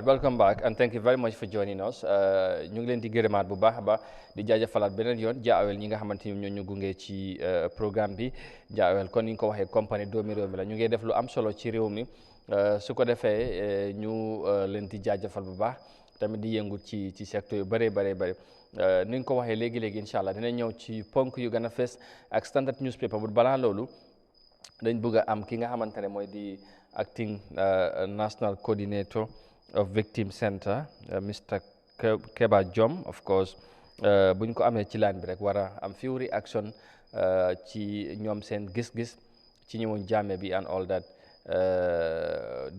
right, welcome back and thank you very much for joining us. ñu ngi leen di gërëmaat bu baax a baax di jaajëfalaat beneen yoon jaawel ñi nga xamante ni ñoo ñu gunge ci programme bi jaawel kon ni nga ko waxee compagnie doomi réew mi la ñu ngi def lu am solo ci réew mi su ko defee ñu leen di jaajëfal bu baax tamit di yëngu ci secteur yu bëree bëri ni nga ko waxee léegi incha allah dina ñëw ci ponk yu gën a fees ak standard newspaper bu balaa loolu dañ bëgg a am ki nga xamante ne mooy di acting national coordinator of Victim Center Mr. Keba Jom of course bu ñu ko amee ci line bi rek war a am few reaction ci ñoom seen gis-gis ci ñëwoon Jammeh bi and all that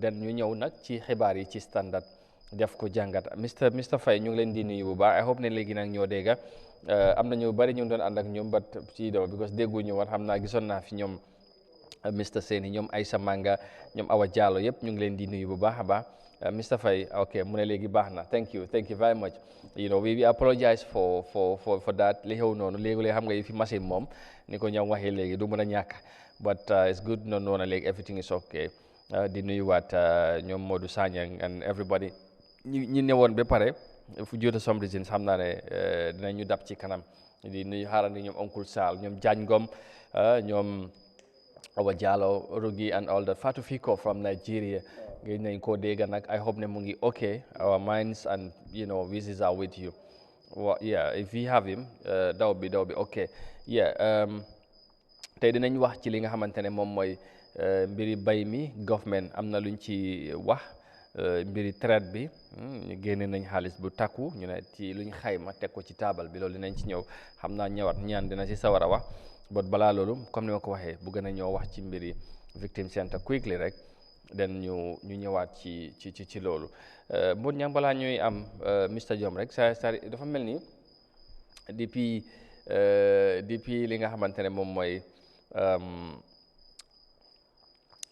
den ñu ñëw nag ci xibaar yi ci standard def ko jàngat Mr. Faye ñu ngi leen di nuyu bu baax I hope ne léegi nag ñoo dégga am na ñu bari ñu doon ànd ak ñoom but ci dama because dégguñu woon xam naa gisoon naa fi ñoom Mr. Seni ñoom Aïssa Manga ñoom Awa Diallo yëpp ñu ngi leen di nuyu bu baax a baax Mr. Faye ok mu ne léegi baax na thank you very much you know we apologize for that li xew noonu léegi xam nga yi fi machine moom ni ko ñoom waxee léegi du mën a ñàkk but it's good noonu na léegi everything is okay di nuyuwaat ñoom Modou Sanyang and everybody ñi ne woon ba pare fu jota some reasons xam naa ne dinañu dab ci kanam di nuyu xaarandi ñoom Oncle Sall ñoom Diagne Ngom ñoom Awa Diallo Rugi and all that Fatou Fiko from Nigeria gëj nañ koo dégg nag I hope ne mu ngi okay our minds and you know wishes are with you yeah if we have him that would be okay yeah tey dinañ wax ci li nga xamante ne moom mooy mbiri bay mi government am na luñ ci wax mbiri traite bi ñu génne nañ xaalis bu takku ñu ne ci luñ xayma teg ko ci taabal bi loolu dinañ ci ñëw xam naa ñëwaat ñaan dina ci sawar a wax but balaa loolu comme ni ma ko waxee bu gën a ñëw wax ci mbiri Victim Center quickly rek den ñu ñëwaat ci loolu mbon ñang balaa ñuy am Mr. Jom rek sa dafa mel ni depuis li nga xamante ne moom mooy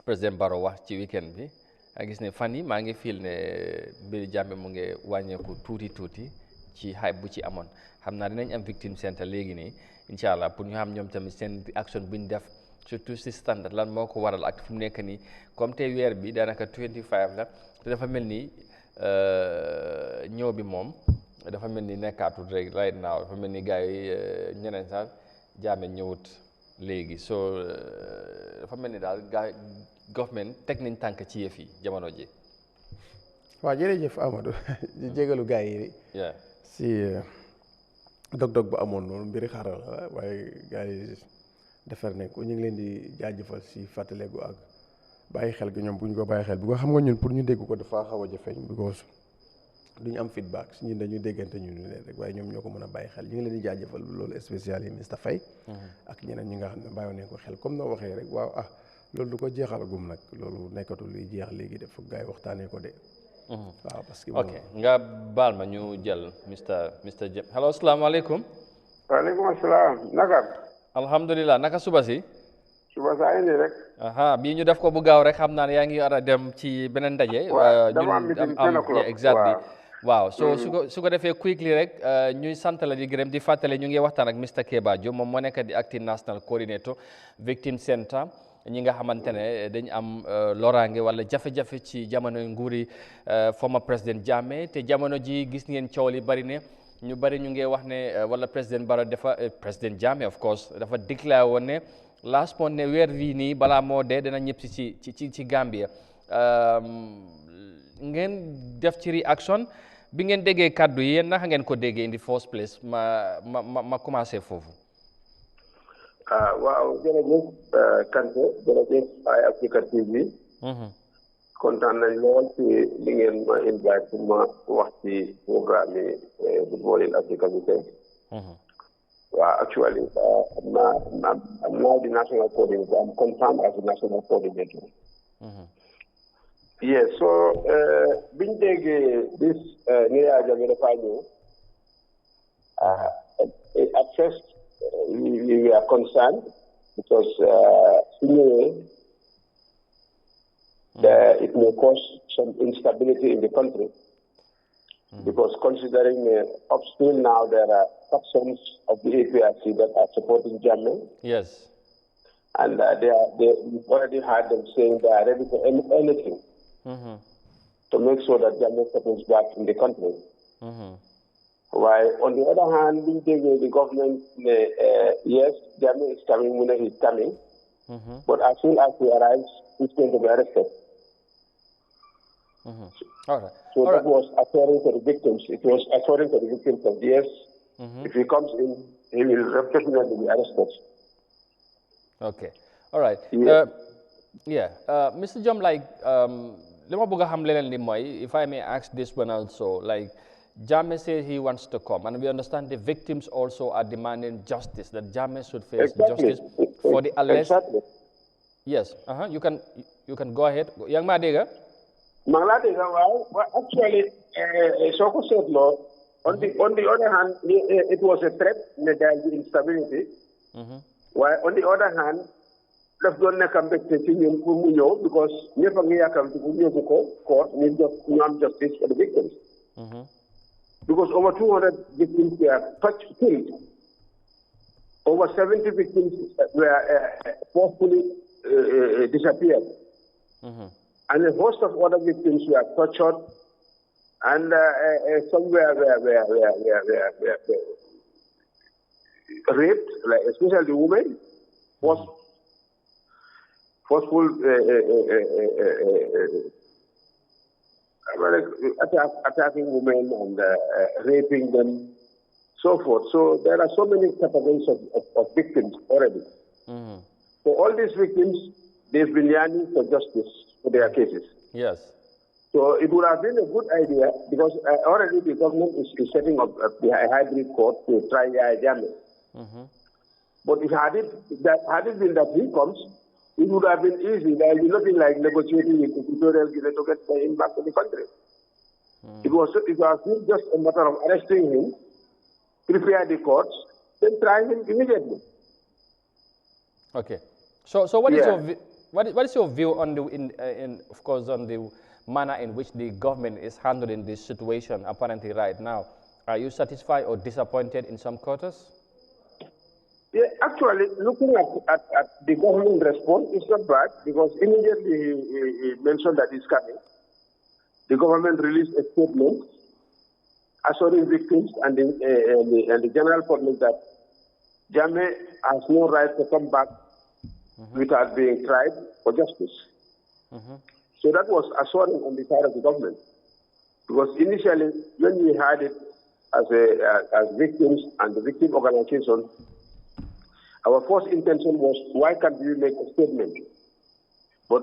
président Barrow wax ci weekend bi a gis ne fan yi maa ngi fiil ne mbiri Jammeh mu ngi wàññeeku tuuti ci hype bu ci amoon xam naa dinañ am Victim Center léegi nii incha allah pour ñu xam ñoom tamit seen action bu ñu def surtout si standard lan moo ko waral ak fu mu nekk nii comme te weer bi daanaka 25 la te dafa mel ni ñëw bi moom dafa mel ni nekkaatul rek right now dafa mel ni gars yi ñeneen sax Jammeh ñëwut léegi so dafa mel ni daal gars government teg nañ tànk ci yëf yi jamono ji. waaw jërëjëf Amadou di jégalu gars yi si dog-dog bu amoon noonu mbiri xaaral la waaye gars yi defar nañ ko ñu ngi leen di jaajëfal si fàttaleegu ak bàyyi xel gi ñoom bu ñu ko bàyyi xel bi ko xam nga ñun pour ñu dégg ko dafa xaw a jafeñ because duñu am feedback ñun dañuy déggante ñu leen rek waaye ñoom ñoo ko mën a bàyyi xel ñu ngi leen di jaajëfal loolu spécial yi Mr. Faye ak ñeneen ñi nga xam ne bàyyi nañ ko xel comme noo waxee rek waaw loolu du ko jeexal gum nag loolu nekkatul luy jeex léegi def foog gars yi waxtaanee ko de waaw parce que ok nga baal ma ñu jël Mr. Jam hello asalaamaaleykum. waaleykum asalaam naka. alhamdulilah naka suba si. suba saa indi rek. bii ñu def ko bu gaaw rek xam naa ne yaa ngi war a dem ci beneen ndaje. dama am meeting 10 o'clock exactly waaw su ko defee quickly rek ñuy sant la di gërëm di fàttale ñu ngi waxtaan ak Mr. Keba Jom moom moo nekk di acting national coordinator Victim Center ñi nga xamante ne dañ am loraange wala jafe-jafe ci jamono nguuri former président Jammeh te jamono ji gis ngeen coow li bari ne ñu bari ñu ngi wax ne wala président Barrow président Jammeh of course dafa déclaré woon ne last month ne weer bii nii balaa moo dee dana ñëpp ci Gambia ngeen def ci réaction bi ngeen déggee kàddu yi yéen naka ngeen ko déggee in the first place ma commencé foofu. waaw jërëjëf Kanté jërëjëf Eyeafrica TV. kontaan nañ lool ci li ngeen ma invite pour ma wax ci programme yi bu booleel Africa bi tey. waaw actually I'm now the national coordinator. I'm confirmed as the national coordinator. Yes, so biñ déggee bis Yahya Jammeh dafa ñëw at first we were concerned because it may cause some instability in the country. Because considering up still now there are factions of the APRC that are supporting Jammeh. Yes. And we've already heard them saying they are ready for anything. to make sure that Jammeh settles back in the country. Mm-hmm. While on the other hand, the government, yes, Jammeh is coming, he's coming, mm-hmm. but as soon as he arrives, he's going to be arrested. Mm-hmm. All right. So All that right. was assuring to the victims. It was assuring to the victims that yes, mm-hmm. if he comes in, he will definitely be arrested. Okay. All right. Yeah. Mr. Jammeh, like, if I may ask this one also, like, Jammeh says he wants to come, and we understand the victims also are demanding justice, that Jammeh should face justice for the alleged. Exactly. Yes. You can go ahead. Young Madega. Actually, Soko said no. On the other hand, it was a threat, the instability. Mm-hmm. While on the other hand, let's go come back to because never come to court need justice for the victims. Mm-hmm. Because over 200 victims were killed. Over 70 victims were forcefully disappeared. Mm-hmm. And a host of other victims were tortured, and some were raped, like especially women, forceful attacking women and raping them, so forth. So there are so many categories of victims already. Mm-hmm. For all these victims, they've been yearning for justice for their cases. Yes. So it would have been a good idea because already the government is setting up a hybrid court to try Yahya Jammeh. Mm-hmm. But had it been that he comes, it would have been easy. There will be nothing like negotiating with Equatorial Guinea to get him back to the country. Mm-hmm. It was just a matter of arresting him, prepare the courts, then try him immediately. Okay. So what is your view on of course on the manner in which the government is handling this situation apparently right now? Are you satisfied or disappointed in some quarters? Yeah, actually, looking at the government response, it's not bad because immediately he mentioned that he's coming. The government released a statement assuring victims and the general public that Jammeh has no right to come back without being tried for justice. Mm-hmm. So that was assuring on the side of the government. Because initially, when we had it as victims and the victim organization, our first intention was, why can't we make a statement? But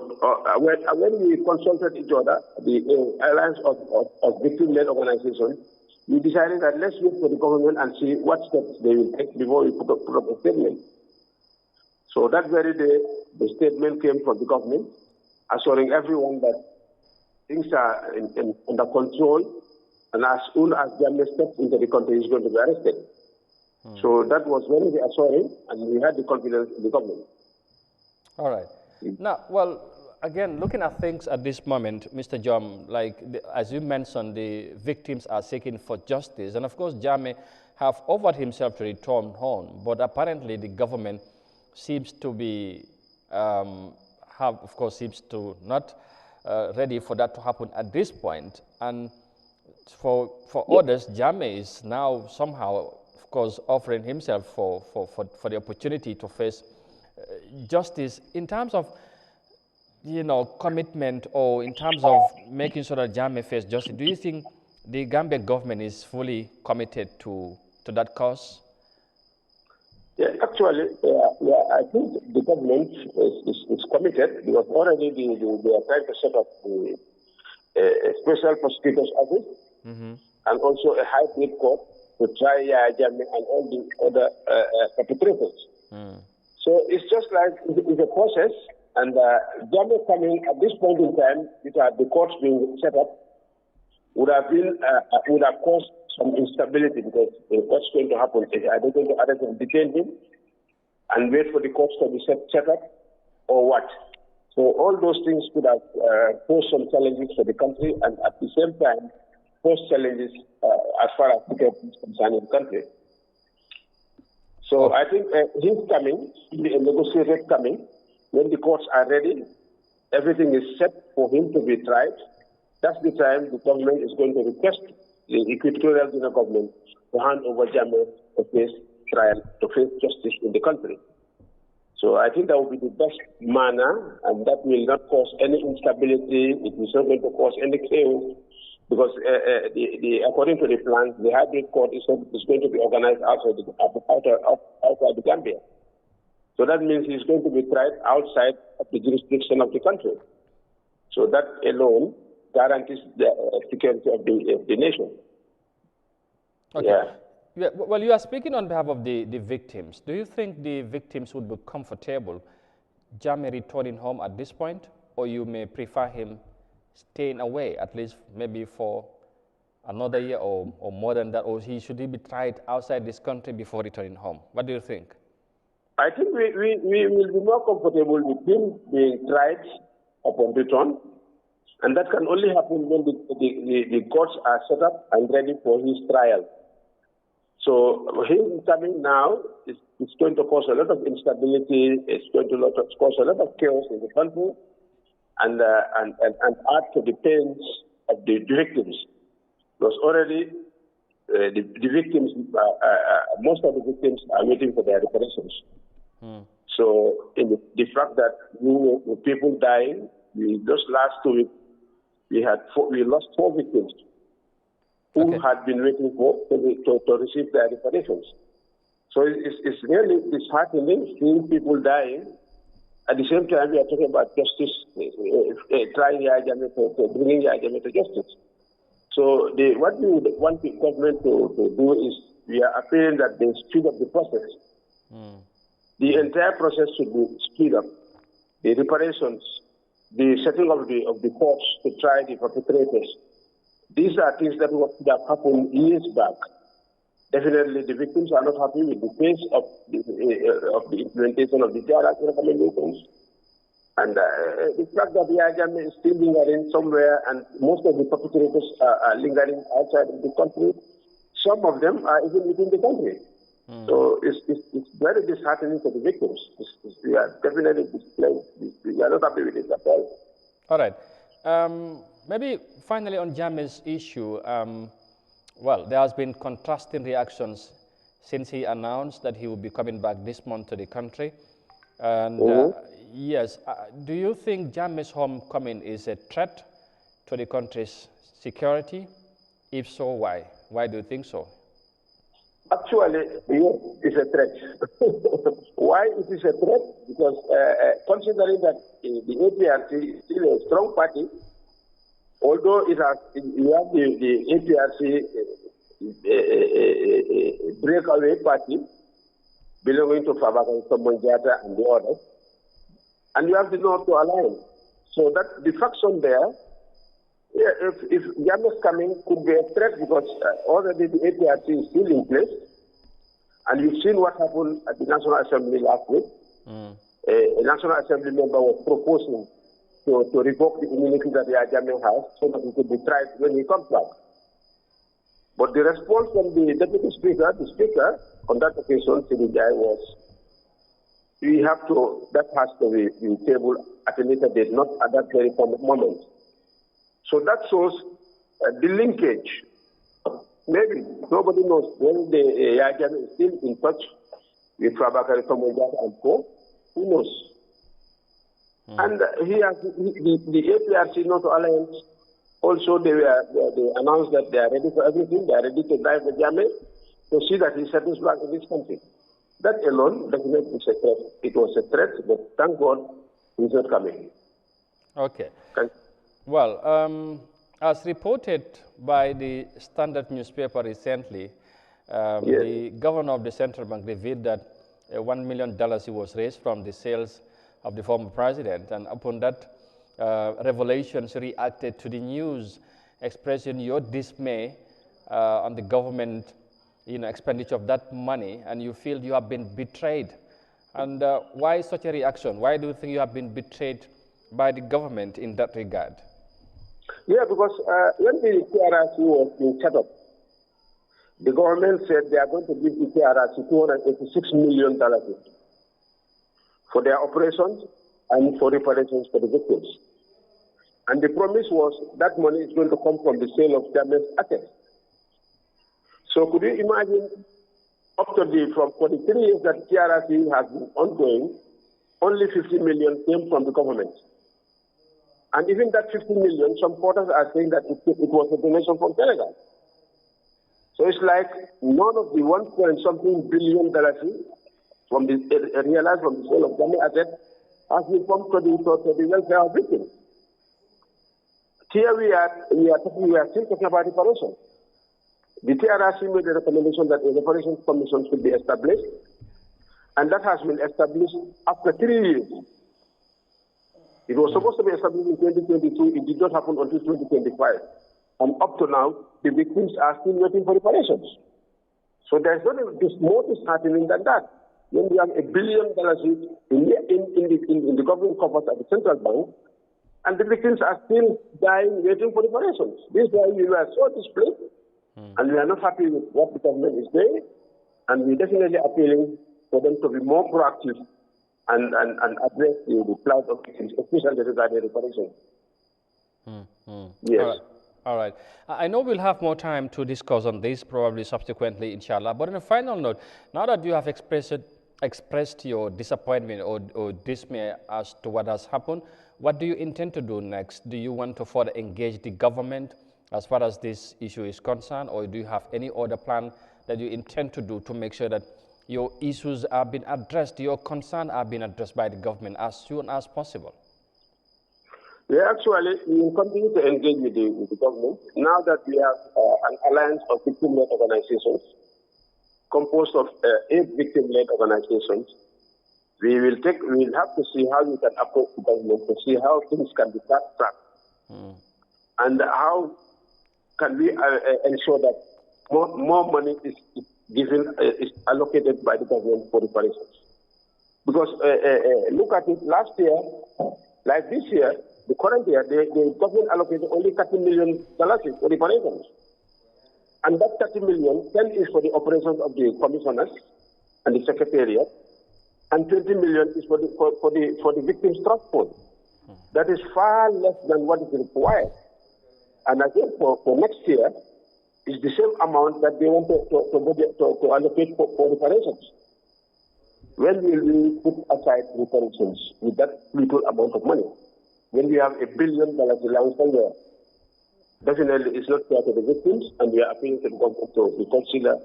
when we consulted each other, the alliance of victim-led organizations, we decided that let's wait for the government and see what steps they will take before we put up a statement. So that very day, the statement came from the government, assuring everyone that things are under control, and as soon as Jammeh steps into the country, he's going to be arrested. So that was very assuring, and we had the confidence in the government. All right. Now, well, again, looking at things at this moment, Mr. Jammeh, like as you mentioned, the victims are seeking for justice, and of course, Jammeh have offered himself to return home, but apparently the government seems to be seems to not ready for that to happen at this point. And for others, Jammeh is now somehow, of course, offering himself for the opportunity to face justice. In terms of, commitment, or in terms of making sure that Jammeh faces justice, do you think the Gambian government is fully committed to that cause? Yeah, actually, I think the government is committed because already they are trying to set up a special prosecutor's office and also a hybrid court to try Yahya Jammeh and all the other perpetrators. So it's just like it's a process, and Jammeh coming at this point in time, without the courts being set up, would have caused some instability because what's going to happen is are they going to arrest and detain him and wait for the courts to be set up, or what? So all those things could have posed some challenges for the country, and at the same time pose challenges as far as the is concerned in the country. So I think his coming, the negotiated coming, when the courts are ready, everything is set for him to be tried, that's the time the government is going to request the Equatorial Guinea government to hand over Jammeh to face trial, to face justice in the country. So I think that will be the best manner, and that will not cause any instability. It is not going to cause any chaos, because according to the plans, the hybrid court is going to be organized outside the Gambia. So that means he's going to be tried outside of the jurisdiction of the country. So that alone guarantees the security of the nation. Okay. Yeah. Well, you are speaking on behalf of the victims. Do you think the victims would be comfortable Jammeh returning home at this point, or you may prefer him staying away, at least maybe for another year or more than that, or should he be tried outside this country before returning home? What do you think? I think we will be more comfortable with him being tried upon return, and that can only happen when the courts are set up and ready for his trial. So him coming now is going to cause a lot of instability. It's going to cause a lot of chaos in the country, and add to the pains of the victims. Because already the victims, most of the victims are waiting for their reparations. So in the fact that with people dying, just last 2 weeks, we lost 4 victims who had been waiting to receive their reparations. So it's really disheartening seeing people dying. At the same time, we are talking about justice, trying Yahya Jammeh to bringing Yahya Jammeh to justice. So what we would want the government to do is, we are appealing that they speed up the process. The entire process should be speed up. The reparations, the setting of the courts to try the perpetrators. These are things that have happened years back. Definitely, the victims are not happy with the pace of the implementation of the dialogue recommendations. And the fact that Yahya Jammeh is still lingering somewhere, and most of the perpetrators are lingering outside of the country. Some of them are even within the country. So it's very disheartening for the victims. We are definitely we are not happy with it at all. All right. Maybe finally on Jammeh's issue, well, there has been contrasting reactions since he announced that he will be coming back this month to the country. And yes, do you think Jammeh's homecoming is a threat to the country's security? If so, why? Why do you think so? Actually, yes, it's a threat. Why it is a threat? Because considering that the APRC is still a strong party, although you have the APRC breakaway party belonging to Fabakary Tombong-Jatta and the others, and you have the North to Alliance. So that the faction there, if Jammeh's coming, could be a threat, because already the APRC is still in place. And you've seen what happened at the National Assembly last week. A National Assembly member was proposing to revoke the immunity that Yahya Jammeh has, so that he could be tried when he comes back. But the response from the Deputy Speaker, the Speaker, on that occasion, was, that has to be tabled at a later date, not at that very moment. So that shows the linkage. Maybe nobody knows when the Yahya Jammeh is still in touch with Fabakary Tombong-Jatta and co. Who knows? And he has the APRC North Alliance. Also, they announced that they are ready for everything. They are ready to die for Jammeh to see that he settles back in this country. That alone definitely is a threat. It was a threat, but thank God he's not coming. Okay. Well, as reported by the Standard newspaper recently, the governor of the central bank revealed that $1 million was raised from the sales of the former president. And upon that, revelations reacted to the news, expressing your dismay on the government expenditure of that money, and you feel you have been betrayed. And why such a reaction? Why do you think you have been betrayed by the government in that regard? Yeah, because when the TRRC was being set up, the government said they are going to give the TRRC $286 million for their operations and for reparations for the victims. And the promise was that money is going to come from the sale of Jammeh's assets. So could you imagine, for the 3 years that TRRC has been ongoing, only 50 million came from the government. And even that 50 million, some quarters are saying that it was a donation from Senegal. So it's like none of the $1.something billion from the realized from the sale of Jammeh assets has been pumped to the welfare of victims. Here we are still talking about reparation. The TRRC made a recommendation that a reparation commission should be established, and that has been established after 3 years. It was supposed to be established in 2022. It did not happen until 2025. And up to now, the victims are still waiting for reparations. So there's more disheartening than that. When we have $1 billion in the government coffers at the central bank, and the victims are still dying waiting for reparations. This is why we were so displeased, and we are not happy with what the government is doing, and we're definitely appealing for them to be more proactive and address the plight of victims, especially regarding reparations. Yes. All right. I know we'll have more time to discuss on this, probably subsequently, inshallah. But on a final note, now that you have expressed your disappointment or dismay as to what has happened, what do you intend to do next? Do you want to further engage the government as far as this issue is concerned, or do you have any other plan that you intend to do to make sure that your issues are being addressed, your concerns are being addressed by the government as soon as possible? We will continue to engage with the government. Now that we have an alliance of victim-led organizations composed of 8 victim-led organizations, we will have to see how we can approach the government to see how things can be fast-tracked. And how can we ensure that more money is allocated by the government for reparations. Because look at it, last year, like this year, the current year, the government allocated only $30 million for reparations. And that $30 million, 10 is for the operations of the commissioners and the secretariat, and $20 million is for the victims' trust fund. That is far less than what is required. And again, for next year, it's the same amount that they want to allocate for reparations. When will we put aside reparations with that little amount of money? When we have $1 billion allowance somewhere, definitely it's not fair to the victims, and we are appealing to the government to consider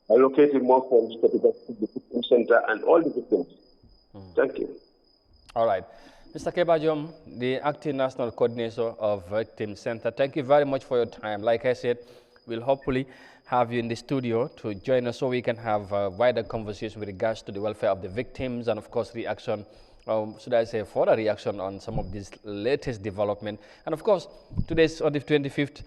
allocating more funds to the victim center and all the victims. Thank you. All right. Mr. Kebajom, the acting national coordinator of Victim Center, thank you very much for your time. Like I said, we'll hopefully have you in the studio to join us so we can have a wider conversation with regards to the welfare of the victims and, of course, reaction, should I say, further reaction on some of this latest development. And, of course, today's on the 25th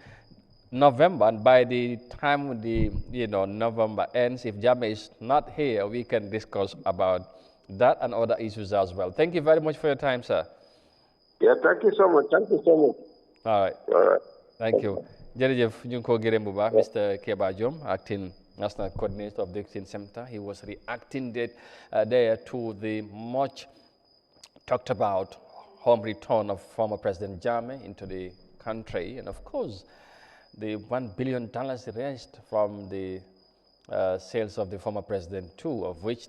November, and by the time the November ends, if Jammeh is not here, we can discuss about that and other issues as well. Thank you very much for your time, sir. Yeah, thank you so much. Thank you so much. All right. All right. Thank you. Jërëjëf ñu ngi ko gërëm bu baax Mr. Keba Jom, acting national coordinator of the Victim Center. He was reacting there to the much talked about home return of former President Jammeh into the country, and of course the $1 billion raised from the sales of the former president too, of which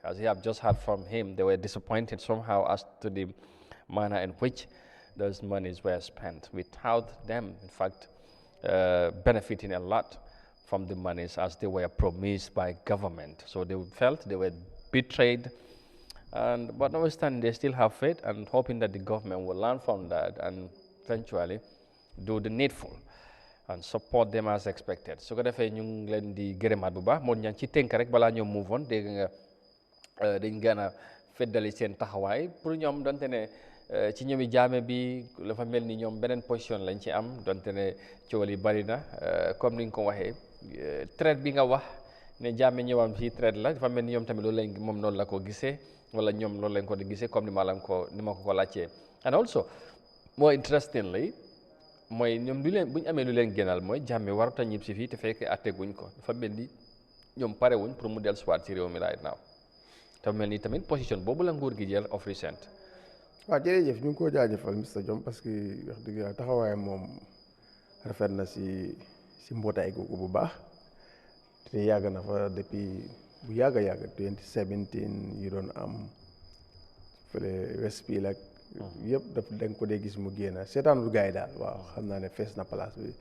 as you have just heard from him, they were disappointed somehow as to the manner in which those monies were spent, without them, in fact, benefiting a lot from the monies as they were promised by government. So they felt they were betrayed, but notwithstanding, they still have faith and hoping that the government will learn from that and eventually do the needful and support them as expected. So ko defee ñu ngi leen di gërëmaat bu baax moom ñaan ci tënk rek balaa ñoo move on dégg nga dañ gën a feddali seen taxawaay pour ñoom donte ne ci ñoomi Jammeh bi dafa mel ni ñoom beneen position lañ ci am donte ne coow li bari na comme ni nga ko waxee traite bi nga wax ne Jammeh ñëwam fii traite la dafa mel ni ñoom tamit loolu lañ moom noonu la ko gisee wala ñoom loolu lañ ko di gisee comme ni ma ko laajtee. And also more interestingly mooy ñoom bu ñu amee lu leen gënal mooy Jammeh warut a ñib si fii te fekk atte guñ ko dafa mel ni ñoom pare wuñ pour mu dellusiwaat ci réew mi right now te mel ni tamit position boobu la nguur gi jël of recent waaw jërëjëf ñu ngi koo jaajëfal Mr Jom parce que wax dëgg yàlla taxawaayam moom rafet na si mbootaay googu bu baax te yàgg na fa depuis bu yàgg 2017 yi doon am fële Westfield ak yëpp da nga ko dee gis mu génn seetaanul gars yi daal waaw xam naa ne fees na place bi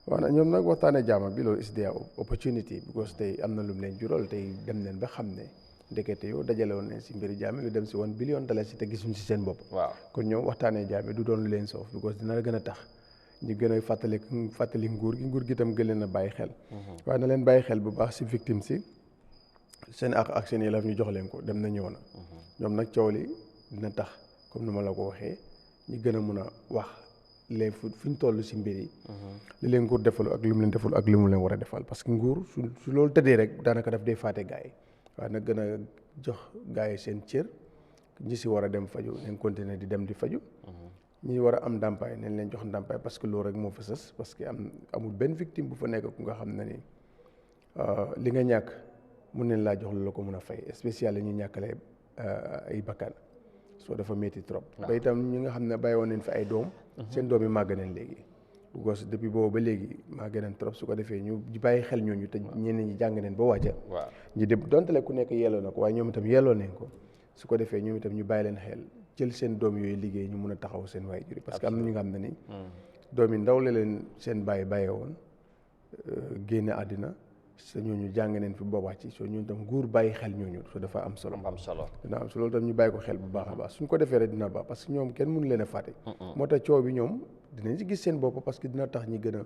waaw nag ñoom nag waxtaane jaama bi loolu is their opportunity because tey am na lu mu leen jural tey dem leen ba xam ne ndekete yow dajale woon nañ si mbiri jaame lu dem si $1 billion si te gisuñ si seen bopp kon ñoom waxtaanee jaame du doon lu leen soof because dina gën a tax ñu gën a fàttali nguur gi tam gën leen a bàyyi xel waaye na leen bàyyi xel bu baax si victime si seen ak seen yelaf ñu jox leen ko dem na ñëw na ñoom nag coow li dina tax comme ni ma la ko waxee ñu gën a mun a wax les fi ñu toll si mbir yi li leen nguur defalu ak li mu leen defal ak li mu leen war a defal parce que nguur su loolu tëddee rek daanaka daf dee fàtte gars yi waaye nag gën a jox gars yi seen cër ñi si war a dem faju nañ continuer di dem di faju ñi war a am ndàmpaay nañ leen jox ndàmpaay parce que loolu rek moo fa sës parce que amul benn victime bu fa nekk ku nga xam ne ni li nga ñàkk mun nañ laa jox lu la ko mun a fay spécial ñu ñàkkale ay bakkan soo dafa métti trop ba itam ñi nga xam ne bàyyi woon nañ fi ay doom seen doom yi màgg nañ léegi because depuis boobu ba léegi màgg nañ trop su ko defee ñu bàyyi xel ñooñu te ñenn ñi jàng nañ ba wàcca ñu dem dontale ku nekk yelloo na ko waaye ñoom itam yelloo nañ ko su ko defee ñoom itam ñu bàyyi leen xel jël seen doom yooyu liggéey ñu mun a taxaw seen waajur yi parce que am na ñu nga xam ne ni doom yi ndaw la leen seen bàyyee woon génne àddina sa ñooñu jàng neen fi ba wàcc soo ñooñu tam nguur bàyyi xel ñooñu so dafa am solo dina am solo loolu tam ñu bàyyi ko xel bu baax a baax suñ ko defee rek dina baax parce que ñoom kenn mënu leen a fàtte moo tax coow bi ñoom dinañ si gis seen bopp parce que dina tax ñi gën a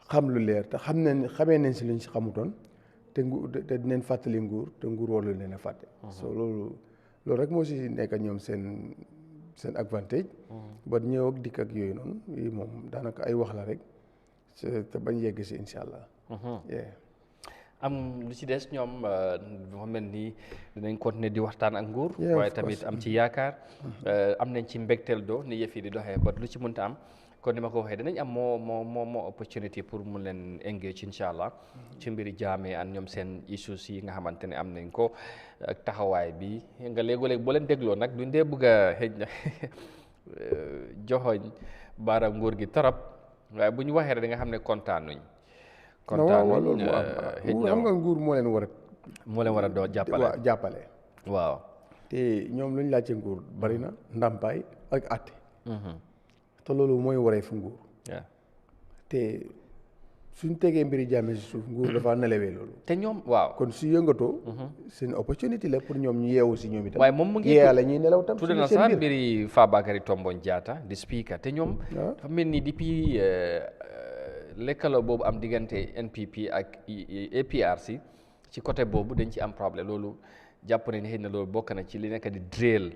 xam lu leer te xamee nañ si luñ si xamutoon te dinañ fàttali nguur te nguur warlu leen a fàtte so loolu rek moo si nekk ñoom seen advantage ba ñëw ak dikk ak yooyu noonu yi moom daanaka ay wax la rek te bañ yegg si incha allah am lu ci des ñoom dafa mel ni dinañ continuer di waxtaan ak nguur waaye tamit am ci yaakaar am nañ ci mbégteel doo ni yëf yi di doxee ba lu ci mënta am kon ni ma ko waxee dinañ am moo opportunity pour mu leen engage incha allah ci mbiri Jammeh ak ñoom seen issues yi nga xamante ne am nañ ko ak taxawaay bi nga léegoo-léeg boo leen dégloo nag duñ dee bëgg a xëj na joxoñ baaraam nguur gi torop waaye bu ñu waxee rek da nga xam ne kontaanuñ loolu moo am xam nga nguur moo leen war a doo jàppale waaw te ñoom lu ñu laajte nguur bari na ndàmpaay ak àtte te loolu mooy waree fi nguur te suñ tegee mbiri Jammeh si suuf nguur dafa nelewee loolu te ñoom waaw kon su yëngatoo seen opportunité la pour ñoom ñu yeewu si ñoom itam waaye moom mu ngi la ñuy nelaw tam tudde na sax mbiri Fabakary Tombong Jatta di speaker te ñoom dafa mel ni depuis lekkaloo boobu am diggante NPP ak APRC ci côté boobu dañ ci am problème loolu jàpp nañ ne xëy na loolu bokk na ci li nekk di drill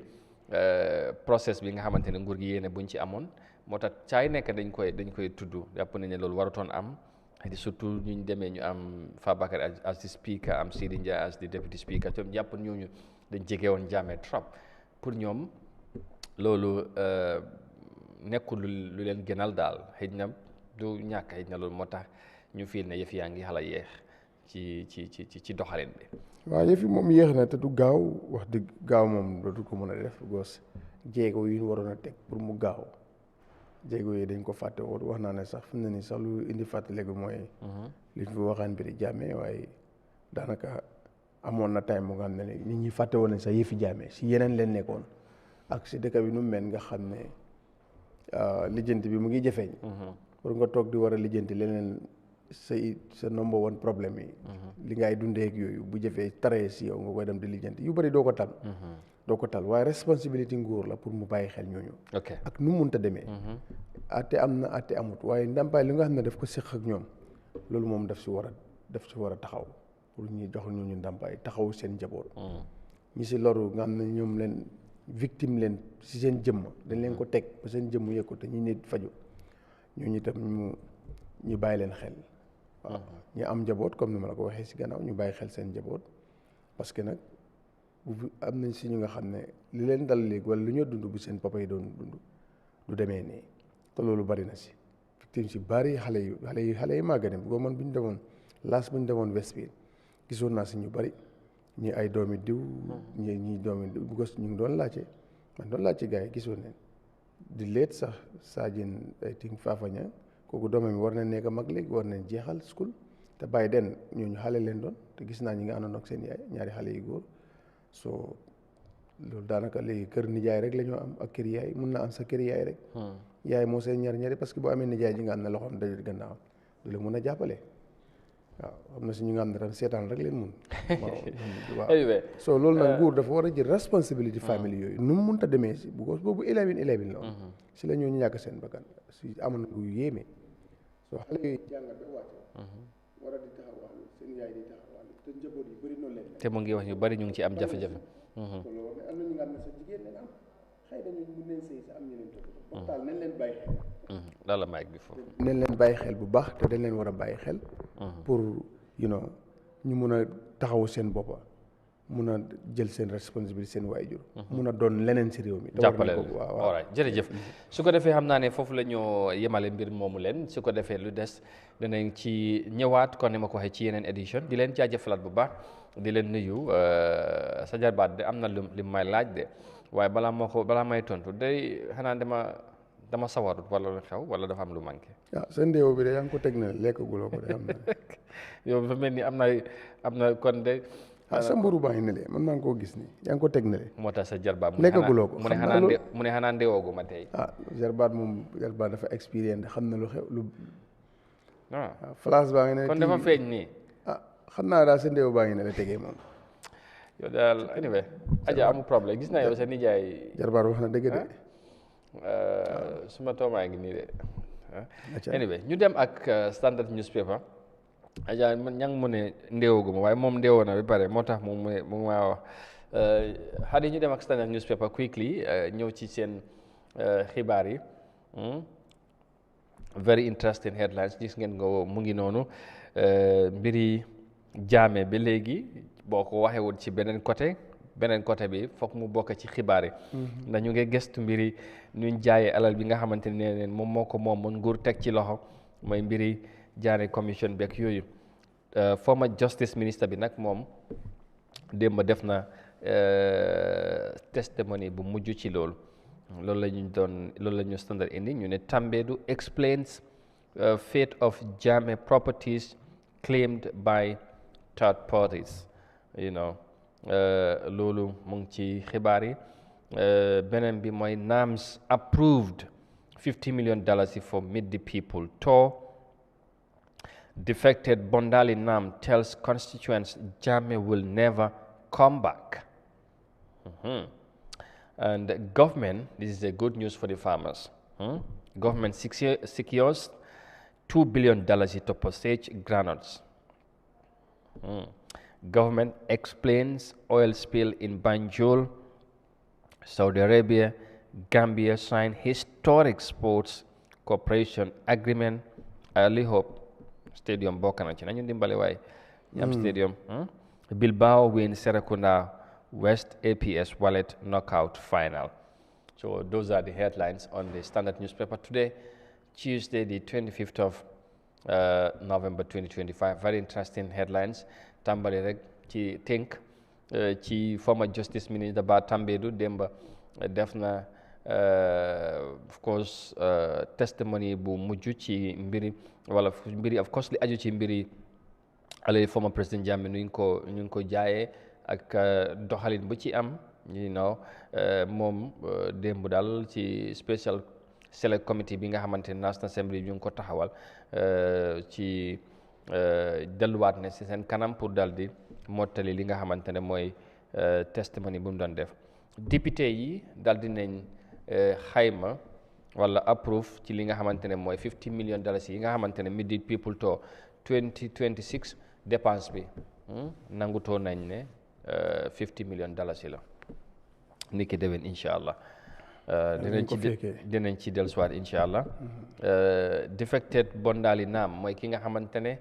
process bi nga xamante ne nguur gi yéene buñ ci amoon moo tax caay nekk dañ koy tudd jàpp nañ ne loolu warutoon am surtout ñu demee ñu am Fabakary as the speaker am Sidi Njie as the deputy speaker ñoom jàpp ñooñu dañ jege woon Jammeh trop pour ñoom loolu nekkul lu leen gënal daal xëy na du ñàkk xëy na loolu moo tax ñu fiil ne yëf yaa ngi xala yéex ci doxalin bi waaw yëf yi moom yéex na te du gaaw wax dëgg gaaw moom dootu ko mën a def gos jéego yi ñu waroon a teg pour mu gaaw jéego yi dañ ko fàtte woon wax naa ne sax fi mu ne nii sax lu indi fàttaliku mooy li ñu fi waxaan mbiri Jammeh waaye daanaka amoon na time bu nga xam ne nit ñi fàtte woon nañ sax yëfi Jammeh si yeneen leen nekkoon ak si dëkk bi nu mel nga xam ne lijjanti bi mu ngi jafeeñ pour nga toog di war a lijjanti leneen sa number one problème yi li ngay dundee ak yooyu bu jëfee taree si yow nga koy dem di lijjanti yu bëri doo ko tal waaye responsabilité nguur la pour mu bàyyi xel ñooñu ak nu munta demee atte am na atte amut waaye ndàmpaay li nga xam ne daf ko séq ak ñoom loolu moom daf si war a taxaw pour ñu jox ñooñu ndàmpaay taxaw seen njaboot ñi si loru nga xam ne ñoom leen victime leen si seen jëmm dañ leen ko teg ba seen jëmm yëg ko te ñu nit faju ñooñu itam ñu bàyyi leen xel waaw ñu am njaboot comme ni ma la ko waxee si gannaaw ñu bàyyi xel seen njaboot parce que nag am nañ si ñu nga xam ne li leen dal léegi wala lu ñu dund bu seen papa yi doon dund du demee nii te loolu bari na si victime si bari xale yi màgg nañ bu man bu ñu demoon Westfield gisoon naa si ñu bari ñi ay doomi diw ñi doomi diw bu ñu ngi doon laajte man doon laaj ci gars yi gisoon ne di leet sax Sajin I think Fafanya kooku doomam war na nekk mag léegi war nañ jeexal school te bàyyi den ñooñu xale leen doon te gis naa ñi nga àndoon ak seen yaay ñaari xale yu góor so loolu daanaka léegi kër nijaay rek la ñoo am ak kër yaay mun na am sa kër yaay rek yaay moo seen ñaari parce que boo amee nijaay ji nga am ne loxoom dajul gannaaw du la mun a jàppale waaw xam na si ñu nga xam ne tam seetaan rek leen mun waaw so loolu nag nguur dafa war a jël responsibility famille yooyu nu mu munta demee si because boobu 11 la si la ñooñu ñàkk seen bakkan si amoon gu yéeme so xale yooyu jàngat ba wàcce war a di taxawal seen yaay di taxawal te njaboot yi bëri noonu leen te mu ngi wax ñu bëri ñu ngi ci am jafe-jafe loolu am na ñu nga xam ne sa jigéen leen am xëy na ñu mun leen sëy sa am ñu leen topp waxtaan nañ leen bàyyi xel daal la maag bi foofu nañ leen bàyyi xel bu baax te dañ leen war a bàyyi xel pour ñu mun a taxawu seen boppa mun a jël seen responsabilité seen waajur mun a doon leneen si réew mi jàppale waaw jërëjëf su ko defee xam naa ne foofu la ñoo yemale mbir moomu leen su ko defee lu des danañ ci ñëwaat kon ni ma ko waxee ci yeneen édition di leen jaajëfalaat bu baax di leen nuyu sa jarbaat de am na li may laaj de waaye balaa may tontu day xanaa dama sawarut wala lu xew wala dafa am lu manqué. ah sa ndéew bi de yaa ngi ko teg na lekkaguloo ko de am na. yow dafa mel ni am na kon de. sa mburu baa ngi ne le man maa ngi koo gis nii yaa ngi ko teg na le. moo tax sa jarbaat lekkaguloo ko mu ne xanaa ndéewoogu ma tey. jarbaat dafa expérience xam na lu xew lu. waaw place baa ngi ne. kon dafa feeñ nii. xam naa daal sa ndéew baa ngi ne la tegee moom. yow daal anyway. Adja amul problème gis naa yow sa nijaay. jarbaat wax na dëgg de. suma toomaa ngi nii de. anyway ñu dem ak standard newspaper. Adja ñang mu ne ndéewaguma waaye moom ndéewoo na ba pare moo tax mu maa wax xadi ñu dem ak standard newspaper quickly ñëw ci seen xibaar yi very interesting headlines gis ngeen nga mu ngi noonu mbiri Jammeh ba léegi boo ko waxewul ci beneen côté bi foog mu bokk ci xibaar yi ndax ñu ngi gëstu mbiri nuñ jaayee alal bi nga xamante ne neen moom moo ko moom nguur teg ci loxo mooy mbiri jaane commission beeg yooyu former justice minister bi nag moom démb def na testimony bu mujj ci loolu la ñu standard indi ñu ne Tambadou explains fate of Jammeh properties claimed by third parties loolu mu ngi ci xibaar yi beneen bi mooy NAMS approved $50 million for Meet the People tour. Defected Bondali Nam tells constituents Jammeh will never come back. And government, this is a good news for the farmers. Government secures $2 billion to postage granules. Government explains oil spill in Banjul. Saudi Arabia, Gambia sign historic sports cooperation agreement. I only hope stadium bokk na ci nañu dimbale waaye ñu am stadium. Bilbao win Serekunda West APS Wallet knockout final. So those are the headlines on the Standard newspaper today, Tuesday the 25th of November 2025. Very interesting headlines. Tàmbali rek ci tënk ci former justice minister Bah Tambadou démb def na of course testimony bu mujj ci mbiri of course li aju ci mbiri alay former président Jammeh ñu ngi ko jaayee ak doxalin bu ci am moom démb daal ci special select committee bi nga xamante ne National Assembly ñu ngi ko taxawal ci delluwaat ne si seen kanam pour daal di mottali li nga xamante ne mooy testimony bu mu doon def député yi daal di nañ xayma wala approve ci li nga xamante ne mooy $50 million yi nga xamante ne Meet the People Tour 2026 dépense bi nangutoo nañ ne $50 million la ni ki déwén incha allah dinañ ci dellusiwaat incha allah defected Bondali Nam mooy ki nga xamante ne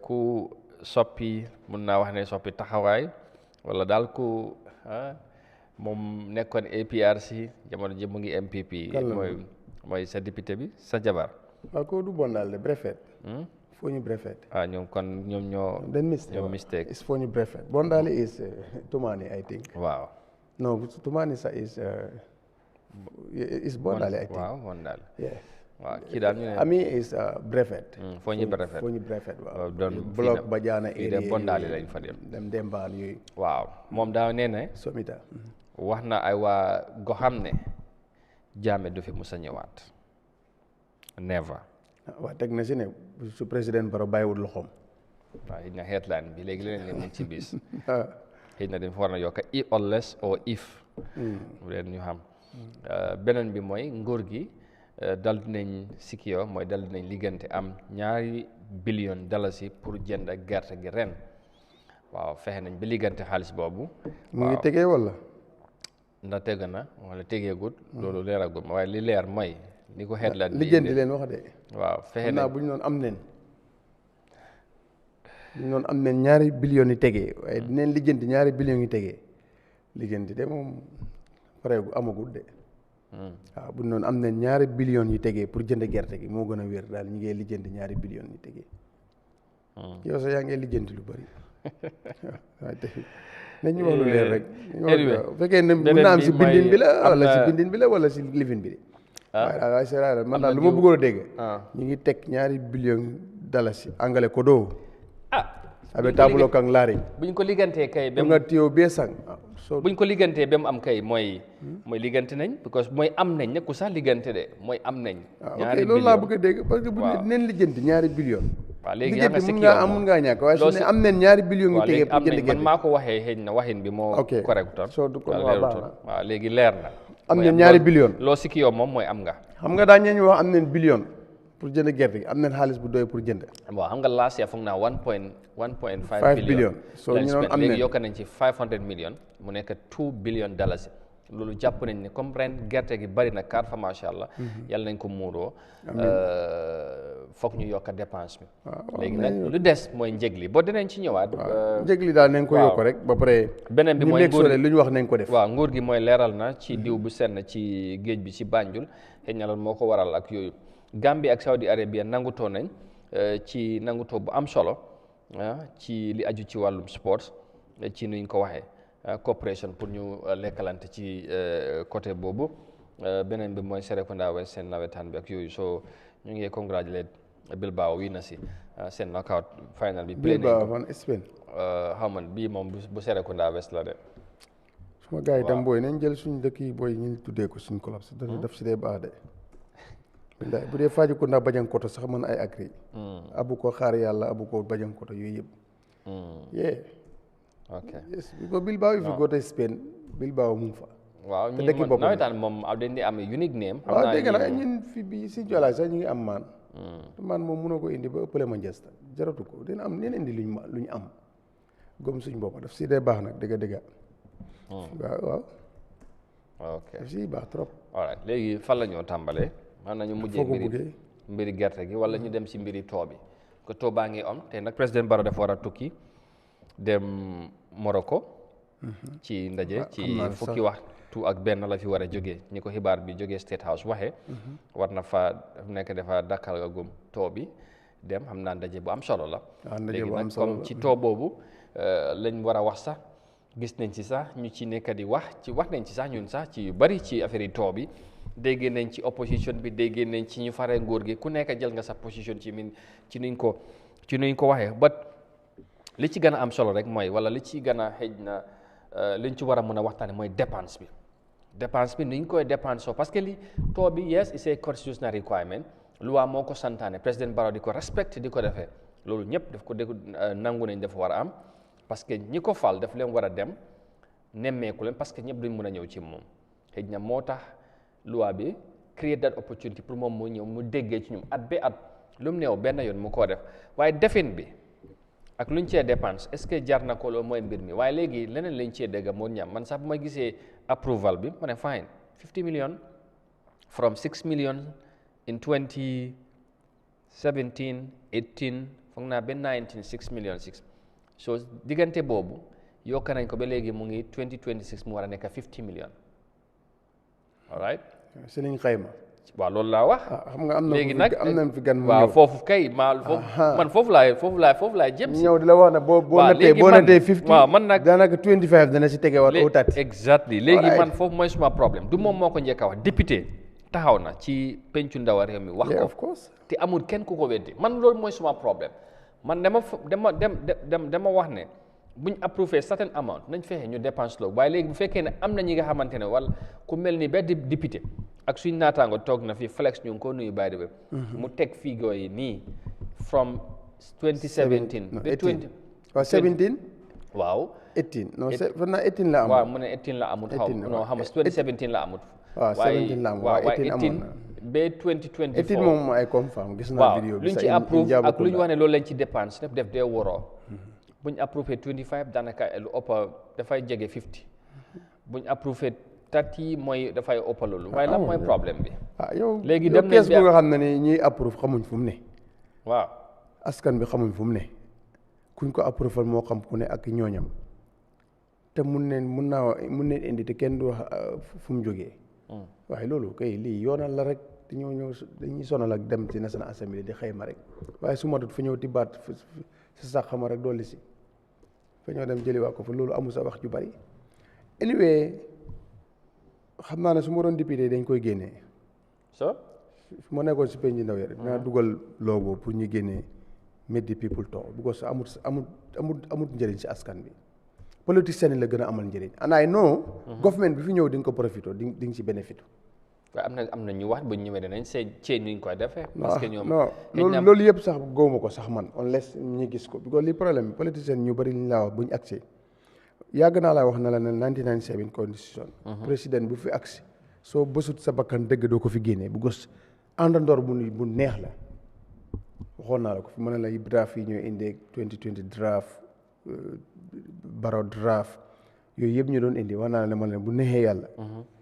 ku soppi mun naa wax ne soppi taxawaay wala daal ku moom nekkoon APRC jamono ji mu ngi MPP mooy sa député bi sa jabar waaw ko du Bondal de Brefet foo ñu Brefet ñoom kon ñoom ñoo mistake is foo ñu Brefet Bondali is Tumani I think waaw No, Tumanisa is Bondale, I think. Wow, Bondale. Yeah. Wow, kii daal ñu ne Ami is Brefet. Fonyi Brefet. Waaw. Doon bloc Badiana area. de Bondale lañ fa dem Dembaan yooyu. waaw moom daaw nee na Somita. wax na ay waa goxam ne Jammeh du fi musa ñëwaat. Never. waaw teg na si ne su président Barrow bàyyiwul loxoom. waaw xëy na headline bi léegi leneen ngeen mun ci bis. xëy na dañ fa war na yokk unless or if. bu leen ñu xam. beneen bi mooy nguur gi dal dinañ sikio mooy dal dinañ liggante am $2 billion pour jënd gerte gi ren waaw fexe nañ ba liggante xaalis boobu. mu ngi tegee wala. ndax teg na wala tegeegut. loolu leeragul waaye li leer mooy. ni ko headline bi lijjanti leen wax de. waaw fexe nañ bu ñu doon am neen. bu ñu doon am neen $2 billion yi tegee waaye dinañ lijjanti $2 billion yi tegee lijjanti de moom pare amagul de. waaw bu ñu doon am neen $2 billion yi tegee pour jënd gerte gi moo gën a wér daal ñu ngi lijjanti $2 billion yi tegee. yow sax yaa ngi lijjanti lu bari. waaw te nañ ñu wax lu leer rek. bu fekkee ne mën naa am si bindin bi la wala si bindin bi la wala si lifin bi de. waaye c'est man daal lu ma bëggoon a dégg. ñu ngi teg $2 billion angale ko doo. abe tabulo kang laari. buñ ko liggantee kay. ba nga tiyo bee sang. buñ ko liggantee ba mu am kay mooy liggante nañ because mooy am nañ ne ku sax liggante de mooy am nañ. ok loolu laa bëgg a dégg parce que bu ñu neen lijjanti $2 billion. waaw léegi yaa nga mun ngaa am mun ngaa ñàkk waaye su ne am nañ $2 billion yu tegee pour jënd gerte. man maa ko waxee xëy na waxin bi moo. correctoon soo du ko waaw léegi leer na. am nañ $2 billion. loo si kii moom mooy am nga. xam nga daañu ñu wax am nañ billion pour jënd gerte gi am nañ xaalis bu doy pour jënd. waaw xam nga last year foog naa 1.5 billion. so ñu doon am nañ léegi yokk nañ ci $500 million mu nekk $2 billion. loolu jàpp nañ ne comme ren gerte gi bari na kaar fa macha allah. yàlla nañ ko muuroo. foog ñu yokk dépense bi. léegi nag lu des mooy njëg li boo dinañ ci ñëwaat. njëg li daal nañ ko yokk rek ba pare. beneen bi mooy nguur lu ñu wax nañ ko def. waaw nguur gi mooy leeral na ci diw bu senn ci géej bi ci Banjul xëy na loolu moo ko waral ak yooyu. Gambia ak Saudi Arabia nangutoo nañ ci nangutoo bu am solo ci li aju ci wàllum sport ci nuñ ko waxee. coopération pour ñu lekkalante ci côté boobu beneen bi mooy Serekunda West seen nawetaan bi ak yooyu so ñu ngi congratulate Bilbao wii na si seen knockout final bi. Bilbao fan Spain. xaw ma bii moom bu Serekunda West la de. suma gars yi tam booy nañ jël suñ dëkk yi booy ñu tuddee ko suñ club si daf si dee baax de. bu dee Fajikunda Bajankoto sax mën ay agri abu ko xaar yàlla abu ko Bajankoto yooyu yëpp. ok yes because Bilbao if you go to Spain Bilbao mu ngi fa. waaw ñu nawetaan moom dañ di am unique name. xam waaw dégg nga ñun fi bi si Jolaay sax ñu ngi am maan moom mënoo ko indi ba ëppale Manchester jaratu ko dina am neen indi lu ñu am gom suñ bopp daf si dee baax nag dëgg waaw ok daf si baax trop. alright léegi fan la ñoo tàmbalee man nañu mujjee mbiri gerte gi wala ñu dem si mbiri too bi ko too baa ngi am te nag président Barrow dafa war a tukki dem Morocco ci ndaje ci fukki waxtu ak benn la fi war a jógee ñi ko xibaar bi jógee State House waxee war na fa nekk dafa dakkal nga gum too bi dem xam naa ndaje bu am solo la léegi nag comme ci too boobu lañ war a wax sax gis nañ ci sax ñu ci nekk di wax nañ ci sax ñun sax ci yu bari ci affaire yi too bi dégg nañ ci opposition bi dégg nañ ci ñu faree nguur gi ku nekk jël nga sa position ci nuñ ko waxee li ci gën a am solo rek mooy wala li ci gën a xëj na liñ ci war a mën a waxtaane mooy dépense bi ni ñu koy dépense parce que li too bi yes it's a constitutional requirement loi moo ko santaane président Barrow di ko respecte di ko defee loolu ñëpp daf ko nangu nañ dafa war a am parce que ñi ko fal daf leen war a dem nemmeeku leen parce que ñëpp duñ mën a ñëw ci moom xëj na moo tax loi bi create that opportunity pour moom mu ñëw mu déggee ci ñoom at ba at lu mu néew benn yoon mu koo def waaye defin bi ak luñ cee dépense est-ce que jar na ko loolu mooy mbir mi waaye léegi leneen lañ cee dégg moo ñam man sax bu ma gisee approval bi ma ne fine 50 million from 6 million in 2017 18 foog naa ba 19 6 million 6 so diggante boobu yokk nañ ko ba léegi mu ngi 2026 mu war a nekk 50 million all right si liñ xayma waaw loolu laa wax. xam nga am na léegi nag am na fi gan mu waaw ñëw. foofu kay man foofu laay jëm si. ñëw di la wax ne boo natee 50. waaw man nag daanaka 25 dana si tegewaat au tat. exactly léegi man foofu mooy suma problème du moom moo ko njëkk a wax député taxaw na ci pencu ndaw réew mi wax ko. of course. te amul kenn ku ko weddi man loolu mooy suma problème man dama wax ne buñ approuvé certain amount nañ fexe ñu dépense loo waaye léegi bu fekkee ne am na ñi nga xamante ne wala ku mel ni benn député ak suñ naataango toog na fi flex ñu ngi ko nuyu by the way mu teg figure yi nii from 2017 ba 20 waaw 17 waaw 18 non fan naa 18 la amut waaw mu ne 18 la amut xaw non xam nga 2017 la amut waaw 17 la amut waaw 18 amoon na ba 2024 18 moom ay confirm gis naa vidéo bi luñ ci approuve ak lu ñu wax ne loolu lañ ci dépense lépp def dee waroo buñ approuvé 25 daanaka lu ëpp dafay jege 50 buñ approuvé 30 mooy dafay ëpp loolu waaye lan mooy problème bi. yow léegi dem nañ kees bu nga xam ne ni ñuy approuve xamuñ fu mu ne. waaw askan bi xamuñ fu mu ne kuñ ko approuvé moo xam ku ne ak ñooñam te mun neen indi te kenn du wax fu mu jógee. waaye loolu kay lii yoonal la rek te ñëw dañuy sonal ak dem ci National Assembly di xëyma rek waaye su matut fa ñëw tibaat sa sax xama rek dolli si fa ñoo dem jëliwaat ko fa loolu amul sa wax ju bari. anyway xam naa ne su ma doon député dañ koy génnee. su ma nekkoon si penc ndaw yi rek dinaa dugal logo pour ñu génnee make the people talk because amut njëriñ si askan bi politicien la gën a amal njëriñ and I know government bi fi ñëw di nga ko profité di nga si bénéfice. waaye am na ñu wax bu ñu ñëwee danañ ceeñ ni ñu koy defee. parce que ñoom non loolu yëpp sax góob ma ko sax man unless ñu gis ko because li problème bi politicien ñu bëri li ñu laa wax bu ñu accès yàgg naa laa wax na la ne 1997 constitution. président bu fi agsi soo bësut sa bakkan dëgg doo ko fi génnee bu gos àndandoor bu neex la waxoon naa la ko fi mën na la draft yi ñooy indi 2020 draft baro draft yooyu yëpp ñu doon indi wax naa la ne ma ne bu neexee yàlla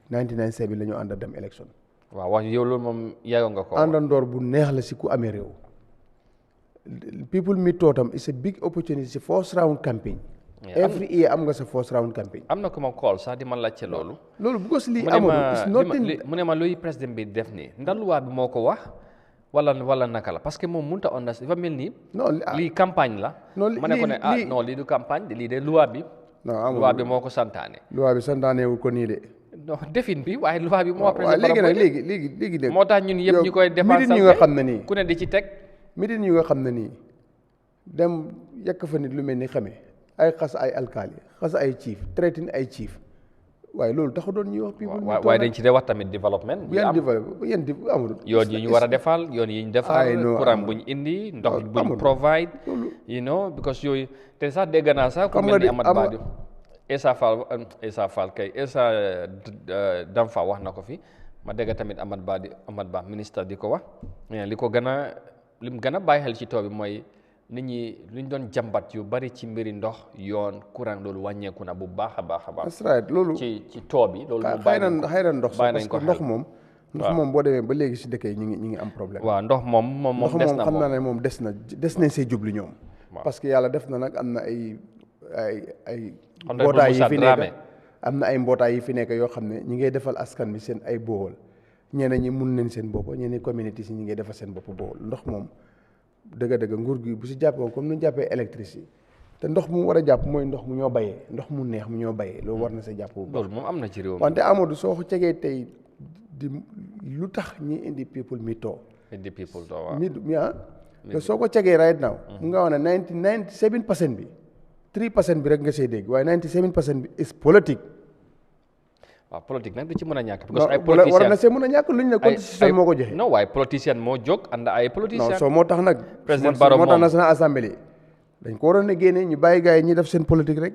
1997 la ñu ànd dem élection. waaw wax yow loolu moom yàgg nga ko. àndandoor bu neex la si ku amee réew. people meet tootam is a big opportunity si first round campaign. every year am nga sa first round campaign. am na ko ma call sax di ma laajte loolu. loolu bu ko si lii amul mu ne ma luy président bi def nii ndax luwaa bi moo ko wax wala naka la parce que moom mënut a understand dafa mel ni. non lii campagne la. ma ne ko ne non lii du campagne lii de luwaa bi. non amul luwaa bi moo ko santaane. luwaa bi santaane wu ko nii de. non defin bi waaye luwaa bi moo. waaw léegi nag léegi de. moo tax ñun yëpp ñu koy. défensal midin yu nga xam ne nii ku ne di ci teg. midin yu nga xam ne nii dem yekk fa nit lu mel ni xamee ay xas ay alkaali xas ay chief traité ay chief waaye loolu taxu doon ñuy wax. waaye dañ ci de wax tamit développement. yan amul. yoon yi ñu war a defal yoon yi ñu defal. courant buñ indi ndox buñ provide. you know because yooyu te sax dégg naa sax. ku mel ni Amat Badi Essa Fall kay Essa Damfa wax na ko fi ma dégg tamit Amat Ba ministre di ko wax li ko lim gën a bàyyi xel ci taw bi mooy nit ñi luñ doon jàmbat yu bari ci mbiri ndox yoon courant loolu wàññeeku na bu baax a baax. that's right loolu ci taw bi loolu. xëy na ndox sax parce que ndox moom boo demee ba léegi si dëkk yi ñu ngi am problème. waaw ndox moom des na xam naa ne moom des nañ see jublu ñoom. parce que yàlla def na nag am na ay mbootaay yi fi nekk am na ay mbootaay yi fi nekk yoo xam ne ñi ngay defal askan bi seen ay bool ñeneen ñi mun nañ seen bopp ñeneen communauté si ñi ngay defal seen bopp bool ndox moom dëgg-dëgg nguur gi bu si jàppee comme nu ñu jàppee électricité te ndox mu war a jàpp mooy ndox mu ñoo bayee ndox mu neex mu ñoo bayee loolu war na sa jàpp bu baax. loolu moom am na ci réew mi wante Amadou soo ko cegee tey di lu tax ñi indi people mi too. indi people too waaw te soo ko cegee right now. mu nga wax ne 97% bi 3% bi rek nga see dégg waaye 97% bi is politique. waaw politique nag du ci mën a ñàkk. parce que ay politiciens war na see mën a ñàkk luñ ne constitution moo ko joxe. non waaye politicien moo jóg ànd ay politiciens. non soo moo tax nag. président Barrow moom moo tax National Assembly dañ ko waroon a génne ñu bàyyi gars yi ñi def seen politique rek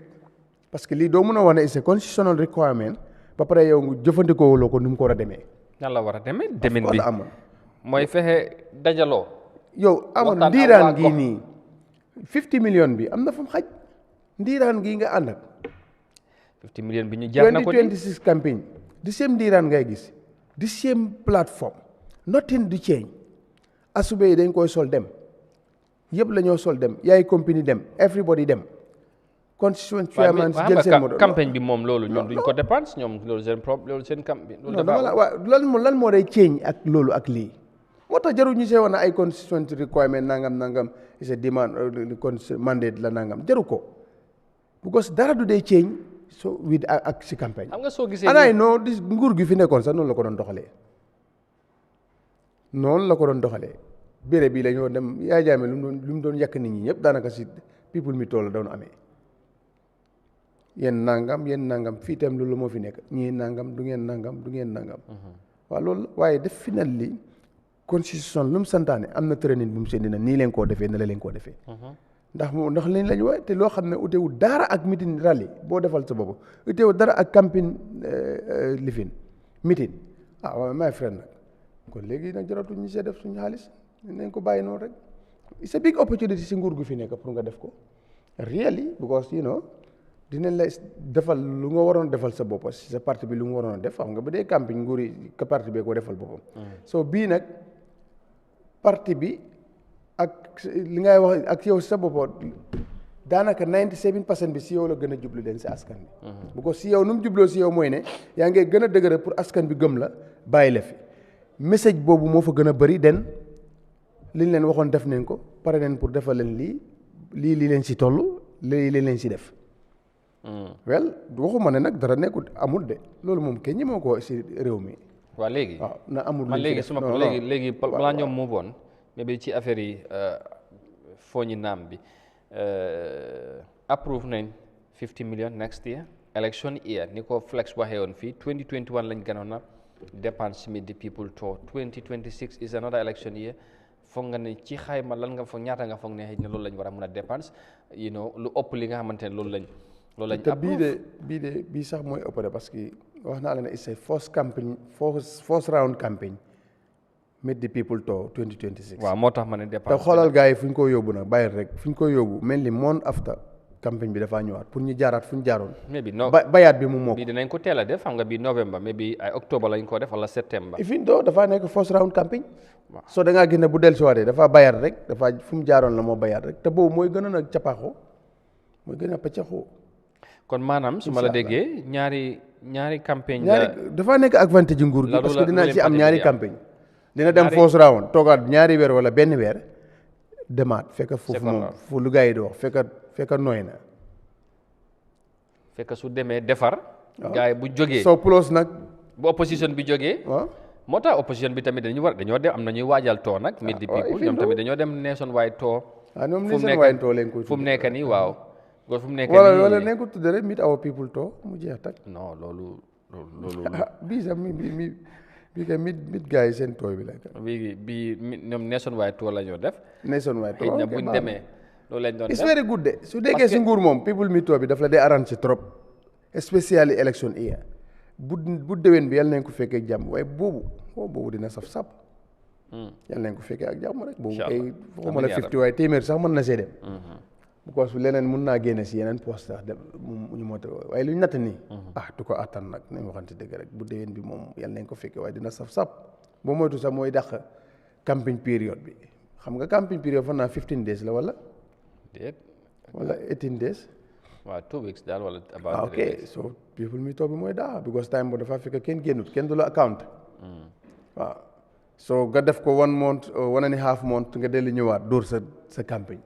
parce que lii doo mën a wax ne c'est constitutional requirement ba pare yow nga jëfandikoo wuloo ko ni mu ko war a demee. nan la war a demee demin bi mooy fexe dajaloo. yow amoon ndiiraan gii nii 50 million bi am na fa mu xaj ndiiraan gii nga ànd ak. 50 million bi ñu jaar na ko 2026 campagne di same ndiiraan ngay gis di same plateforme nothing du change asube yi dañ koy sol dem yëpp la ñoo sol dem yaay compagnie dem everybody dem constituent chairman jël seen moto campagne bi moom loolu ñun duñ ko dépense ñoom loolu seen problème loolu seen campagne loolu lan moo day change ak loolu ak lii moo tax jarul ñu see woon ay constituent requirement nangam is a demand mandate la nangam jaru ko because dara du day change so with ak si campagne xam nga soo gisee anaay non di nguur gi fi nekkoon sax noonu la ko doon doxalee béré bi la ñoo dem Yahya Jammeh lu mu doon yàq nit ñi ñëpp daanaka si people mi tool la doon amee yéen nangam fii tam loolu moo fi nekk ñii nangam du ngeen nangam waaw loolu waaye def final li constitution lu mu santaane am na training bu mu seen dina nii leen koo defee ne la leen koo defee ndax leen lañu waaye te loo xam ne utewul dara ak meeting rally boo defal sa bopp utewul dara ak campagne lifin meeting waaw my friend nag kon léegi nag jaratul ñu see def suñu xaalis nañ ko bàyyi noonu rek it's a big opportunity si nguur gu fi nekk pour nga def ko really because dinañ la defal lu nga waroon defal sa bopp si sa parti bi lu nga waroon a def xam nga ba dee campagne nguur yi ka parti bee ko defal boppam so bii nag parti bi ak li ngay wax ak yow sa bopp daanaka 97% bi si yow la gën a jublu den si askan bi because si yow nu mu jubloo si yow mooy ne yaa ngi gën a dëgëra pour askan bi gëm la bàyyi la fi message boobu moo fa gën a bëri den liñ leen waxoon def nañ ko pare nañ pour defal leen lii leen si toll lii leen si def wel waxuma ne nag dara nekkut amul de loolu moom kenn ñi moo ko si réew mi waaw léegi waaw na amul man léegi suma léegi balaa ñoom move on mais bi ci affaire yi fooñi naam bi approve nañ 50 million next year election year ni ko flex waxee woon fii 2021 lañ gënoon na dépense meet the people to 2026 is another election year foog nga ne ci xayma lan nga foog ñaata nga foog ne xëy na loolu lañ war a mën a dépense lu ëpp li nga xamante ne loolu lañ te bii sax mooy ëpp de parce que wax naa la ne it's a first round campaign meet the people to 2026 waaw moo tax ma ne dépense te xoolal gars yi fu ñu ko yóbbu nag bàyyi rek fu ñu ko yóbbu mel ni month after campagne bi dafaa ñëwaat pour ñu jaaraat fu ñu jaaroon mais bi bayaat bi mu mokk bii dinañ ko teel a def xam nga bii novembre mais bi ay octobre lañ ko def wala septembre ifin doo dafaa nekk first round campagne so da ngaa gis ne bu del siwaatee dafaa bayaat rek dafaa fu mu jaaroon la moo bayaat rek te boobu mooy gën a nag capaaxoo mooy gën a paccaxoo kon maanaam su ma la déggee ñaari campagne dafaa nekk advantage nguur gi parce que dina ci am ñaari campagne dina dem first round toogaat ñaari weer wala benn weer demaat fekk foofu moom fu lu gars yi di wax fekk nooy na fekk su demee defar gars yi bu jógee so plus nag bu opposition bi jógee waaw moo tax opposition bi tamit dañoo dem am na ñuy waajal too nag meet the people ñoom tamit dañoo dem nationwide too ñoom nationwide too leen koy fu mu nekk nii waaw fu mu nekk nii wala nañ ko tudde rek meet our people too mu jeex tak non loolu bii sax bii kay mit gars yi seen tooy bi la bii ñoom nationwide tour la ñoo def nationwide tour xëy na buñ demee loolu lañ doon def it's very good de su déggee si nguur moom people mi tour bi daf la dee arrange trop especially election year bu déwén bi yàlla nañ ko fekkee ak jàmm waaye boobu dina saf sap yàlla nañ ko fekkee ak jàmm rek boobu kay waxuma la 50 waaye téeméer sax mën na see dem because leneen mun naa génne si yeneen poste sax dem ñu moo waaye lu ñu natt nii du ko attan nag nañ waxante dëgg rek bu déwén bi moom yàlla nañ ko fekkee waaye dina saf-sap boo moytu sax mooy dàq campagne période bi xam nga campagne période fan naa 15 days la wala 18 days waaw 2 weeks daal wala ok so people mi toog bi mooy daa because time boo dafa fekk kenn génnut kenn du la account waaw so nga def ko 1 month 1.5 month nga dellu ñëwaat dóor sa campagne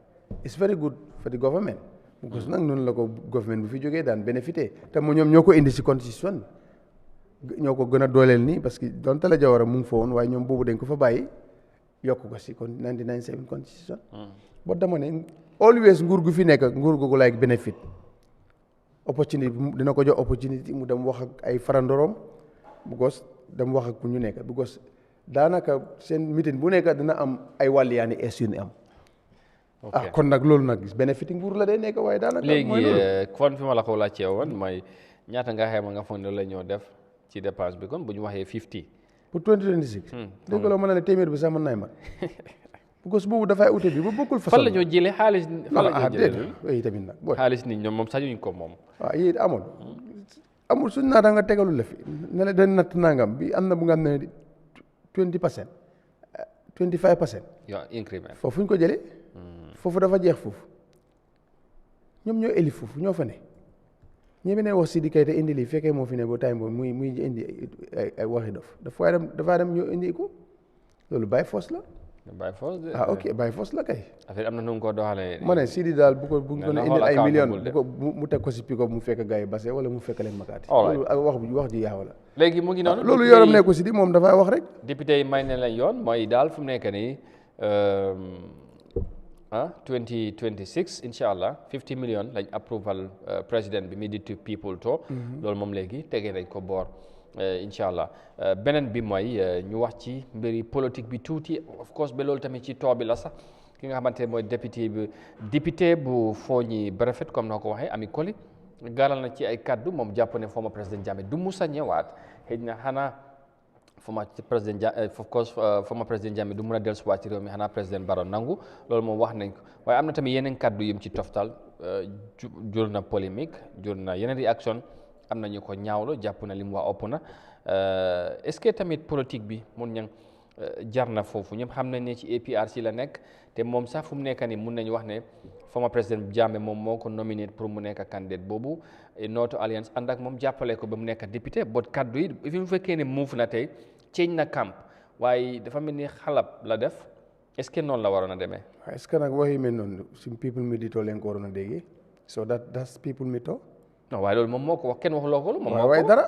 it's very good for the government because nag noonu la ko government bu fi jógee daan bénéfité te mu ñoom ñoo ko indi si constitution bi ñoo ko gën a dooleel nii parce que donte la Jawara mu ngi fa woon waaye ñoom boobu dañ ko fa bàyyi yokk ko si kon 1997 constitution boo dama ne always nguur gu fi nekk nguur googu like benefit opportunity dina ko jox opportunity mu dem wax ak ay farandoroom because dem wax ak ku ñu nekk because daanaka seen meeting bu nekk dina am ay wàlliyaani es yu ni am kon nag loolu nag bénéfice nguur la day nekk waaye daanaka léegi kon fi ma la ko laajtee woon mooy ñaata nga xayma nga foog ne la ñoo def ci dépense bi kon bu ñu waxee 50 pour 2026 dégg la mën na ne téeméer bi sax mën naay mat parce que boobu dafay ute bi ba bokkul façon fan la ñoo jëlee xaalis fan la ñoo jëlee tamit nag booy xaalis nit ñoom moom sañuñ ko moom waaw yéen amul suñ naata nga tegalul la fi ne la dañ natt nangam bi am na bu nga xam ne 20% 25% yow increment foofu ñu ko jëlee foofu dafa jeex foofu ñoom ñoo élif foofu ñoo fa ne ñebe ne wax Sidi Keita indi lii fekkee moo fi ne ba time boobu muy indi ay waxi dafa dem ñu indi ko loolu by force la. by force de ok by force la kay. affaire am na nu mu ko doxalee. ma ne Sidi daal bu ko ne indil ay millions bu ko mu teg ko si pick-up mu fekk gars yi base wala mu fekk leen makaati. loolu ak wax ji yaaw la. léegi mu ngi noonu. loolu yoram nekku Sidi moom dafay wax rek. député yi may ne lañ yoon mooy daal fu mu nekk nii 2026 incha allah 50 million lañ approval président bi mi di people to loolu moom léegi tegee nañ ko boor incha allah beneen bi mooy ñu wax ci mbiri politique bi tuuti of course ba loolu tamit ci too bi la sax ki nga xamante ne mooy député bu Fooñi Brefet comme noo ko waxee Ami Koli gaaral na ci ay kaddu moom jàpp ne former président Jammeh du musa ñëwaat xëy na xanaa former président Jammeh du mun a dellusiwaat ci réew mi xanaa président Barrow nangu loolu moom wax nañ ko waaye am na tamit yeneen kaddu yim ci toftal jur na polémique jur na yeneen réaction am na ñu ko ñaawlo jàpp na li mu wax ëpp na est-ce que tamit politique bi mun ñang jar na foofu ñëpp xam nañ ne ci APRC la nekk te moom sax fu mu nekk nii mun nañu wax ne former président Jammeh moom moo ko nominé pour mu nekk candidat boobu Noto Alliance ànd ak moom jàppale ko ba mu nekk député bot kaddu yi fi mu fekkee ne muuf na tey change na camp waaye dafa mel ni xalab la def est-ce que noonu la waroon a demee. est-ce que nag wax yi mel noonu suñ people mi di too leen ko waroon a déggee so that's people mi too. non waaye loolu moom moo ko wax kenn waxuloo ko. moom moo ko waaye dara.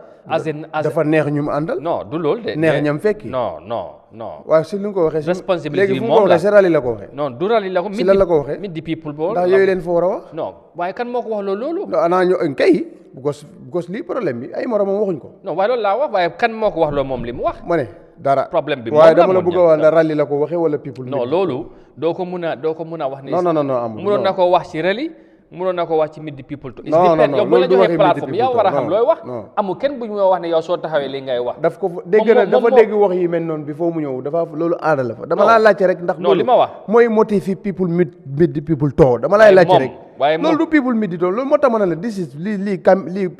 dafa neex ñu mu àndal. non du loolu de. neex ñam fekki. non. waaye si li nga ko waxee. responsabilité bi léegi fu mu moom ko la waxee si rali la ko waxee. non du rali la ko. si lan la ko waxee meet the people boo. ndax yooyu leen fa war a wax. non waaye kan moo ko wax loolu. non anaa ñu kay gos lii problème bi ay moromam waxuñ ko. non waaye loolu laa wax waaye kan moo ko wax loolu moom li mu wax. ma ne dara problème bi waaye dama la bëgg a wax ne rali la ko waxee wala people. non loolu doo ko mun a wax ne. non amul mënoon na ko wax ci rali mënoon na ko wax ci meet the people. non yow bu la joxee plateforme yow war a xam looy wax. amul kenn bu ñu wax ne yow soo taxawee li ngay wax. daf ko dafa dégg wax yi mel noonu bi foo mu ñëw dafa loolu aada la fa. dama laa laajte rek ndax. non li ma wax mooy motif people meet the people too dama lay laajte rek. waaye loolu du people meet di too loolu moo tax ma ne la this is lii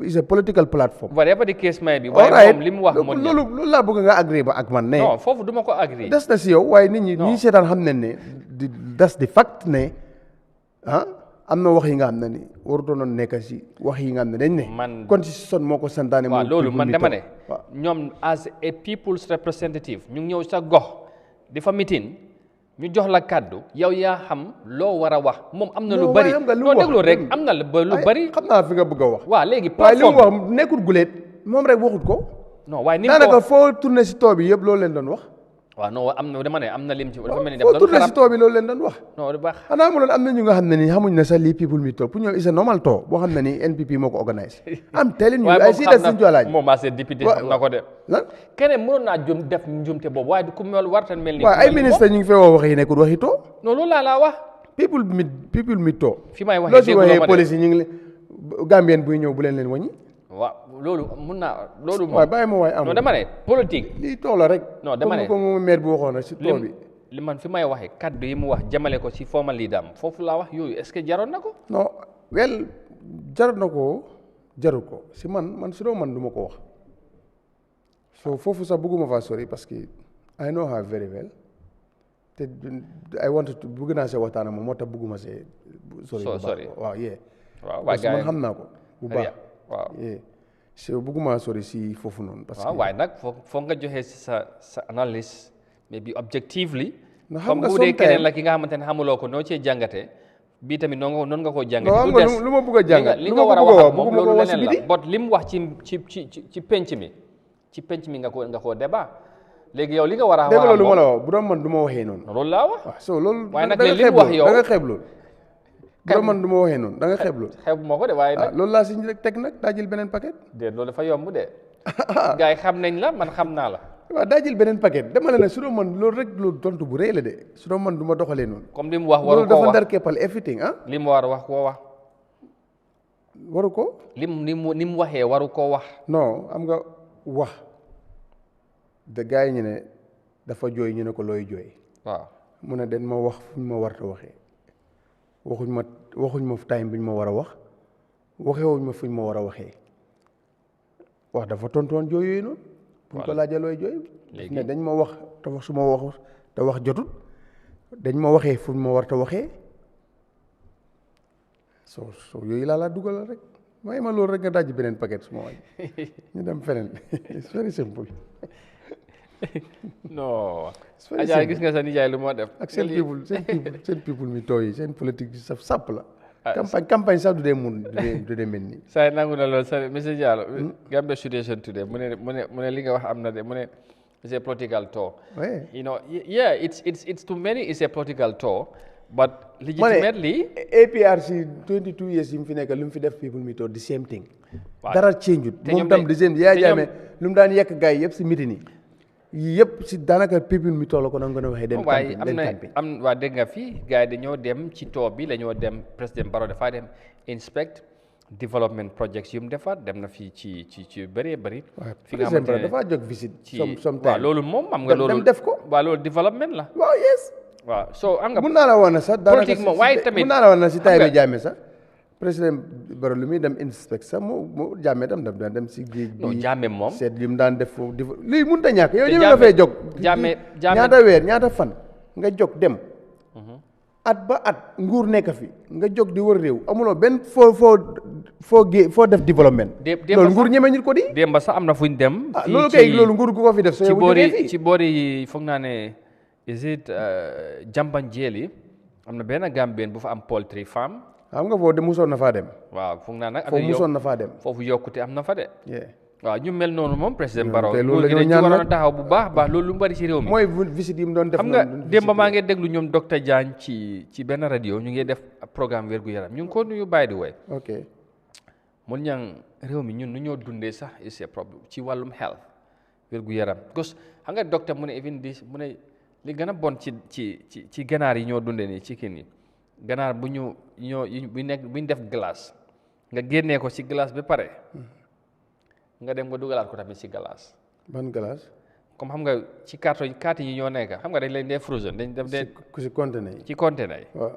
is a political platform. whatever the case may be. waaye moom li mu wax loolu laa bëgg nga agree ba ak man ne. non foofu du ma ko agree. des na si yow waaye nit ñi seetaan xam nañ ne das di fact ne am na wax yi nga xam ne ni warutoon nekk si wax yi nga xam ne dañ ne. man constitution moo ko santaane. waaw loolu man dama ne. ñoom as a people's representative ñu ngi ñëw sa gox di fa meeting ñu jox la kàddu yow yaa xam loo war a wax moom am na lu bari. non déglu rek am na lu bari. xam naa fi nga bëgg a wax. waaw léegi waaye li mu wax nekkul guleet moom rek waxut ko. non waaye ni mu ko daanaka foo tourné si too bi yëpp loolu leen doon wax. waaw non am na dama ne am na lim ci dafa mel ni foo tourné si too bi loolu leen doon wax. non du baax xanaa mu doon am na ñu nga xam ne ni xamuñ ne sax lii people mi too pour ñoom is a normal too boo xam ne ni NPP moo ko organise am telling you ay si des suñu joolaaj moom maa see député xam na ko de lan keneen mënoon naa def njumte boobu waaye du ku mel wartan mel ni waaw ay ministre ñu ngi fee wax yi nekkul waxi too non loolu laa wax people mi too fi may loo si waxee police yi ñu ngi Gambien buy ñëw bu leen wàññi waaw loolu mun naa loolu moom waaye bàyyi ma waaye amul non dama ne politique lii too la rek non dama ne comme maire bi waxoon rek si too bi li man fi may waxee kaddu yi mu wax jamale ko si former leader am foofu laa wax yooyu est-ce que jaroon na ko non wel jaroon na ko jarul ko si man si doo man du ma ko wax so foofu sax bëgguma faa sori parce que I know her very well te I wanted to bëgg naa see waxtaan ak moom moo tax bëgguma see sori bu baax waaw yee waaw parce que man xam naa ko bu baax waaw so bëgguma sori si foofu noonu parce que waaw waaye nag foog nga joxe si sa analyse maybe objectively xam nga bu dee keneen la ki nga xamante ne xamuloo ko noo cee jàngatee bii tamit noonu nga koo jàngatee lu des lu ma bëgg a jàngat li nga war a wax moom loolu leneen la bot li mu wax ci penc mi nga koo débat léegi yow li nga war a wax dégg loolu ma la wax bu doon man du ma waxee noonu loolu laa wax so loolu waaye nag li mu wax yow da nga xeeb loolu bu doon man du ma waxee noonu da nga xeeb loolu xeeb moo ko de waaye nag loolu laa si teg nag daa jël beneen paquet de loolu dafa yomb de gars yi xam nañ la man xam naa la waaw daa jël beneen paquet dama ne su doon man loolu rek loolu tontu bu rëy la de su doon man du ma doxalee noonu comme li mu wax waru loolu dafa ndar keppal everything li mu war a wax koo wax waru ko ni mu waxee waru koo wax non am nga wax de gars yi ñu ne dafa jooy ñu ne ko looy jooy waaw mu ne den ma wax fu ñu ma war a waxee waxuñ ma time bi ñu ma war a wax waxewuñ ma fu ñu ma war a waxee wax dafa tontoon jooy yooyu noonu bu ñu ko laajee looy jooy ne dañ ma wax te wax su ma wax te wax jotut dañ ma waxee fu ñu ma war a waxee so yooyu laa dugal rek may ma loolu rek nga daj beneen paquet suma waay ñu dem feneen it's very simple. non. Adja gis nga sa nijaay lu moo def. ak seen people mi tooy seen politique saf sàpp la. campagne sax du dee mel nii. saa yi nangu na loolu sa monsieur Diallo. Gambia situation today mu ne li nga wax am na de mu ne it's a political tour. you know yeah it's to many it's a political tour. but legitimately. APRC 22 years yi mu fi nekk lu mu fi def people mi tour the same thing. dara change moom tam the same Yahya Jammeh lu mu daan yekk gars yi yëpp si meeting yi yëpp si daanaka people mi toll ko na nga waxee. dem campagne waa dégg nga fii gars yi dañoo dem ci tour bi dañoo dem président Barrow dafa dem inspect development projects yu mu defar dem na fii ci bëree bëri. fi nga xamante ne dafa jóg visite. waaw loolu moom am nga loolu dem def ko. waaw loolu development la. waaw yes. waaw so am nga. mun naa la woon na sax politique moom waaye tamit mun naa la woon na si Yahya Jammeh sax président Barrow lu muy dem inspect sax mu Jammeh dem si géej bi. non Jammeh moom seet li mu daan def foofu lii mënut a ñàkk yow ñu la fay jóg. Jammeh ñaata weer ñaata fan nga jóg dem. at ba at nguur nekk fi nga jóg di wër réew amuloo benn foo def développement. loolu nguur ñeme ñu ko di. démb sax am na fuñ dem. loolu kay loolu nguur gu ko fi def. ci boori foog naa ne is it Jambanjeeli am na benn Gambien bu fa am poultry farm. xam nga foofu de musoon na faa dem. waaw foog naa nag. foofu musoon na faa dem. foofu yokkute am na fa de. waaw ñu mel noonu moom président Barrow. loolu dañu ci waroon a taxaw bu baax lu mu bari ci réew mi. mooy visite yi mu doon def. xam nga démb maa ngi déglu ñoom docteur Diagne ci benn rajo ñu ngi def programme wér-gu-yaram ñu ngi ko nuyu by the way. ok mun ñang réew mi ñun nu ñoo dundee sax c'est problème ci wàllum health wér-gu-yaram parce que xam nga docteur mu ne even dis mu ne li gën a bon ci ganaar yi ñoo dundee nii ci kii nii ganaar bu ñu def glace nga génnee ko ci glace ba pare. nga dem nga dugalaat ko tamit ci glace. ban glace. comme xam nga ci carton yi ñoo nekk xam nga dañ leen dee frozen dañ dem dee. ci conteneur yi. ci conteneur yi. waaw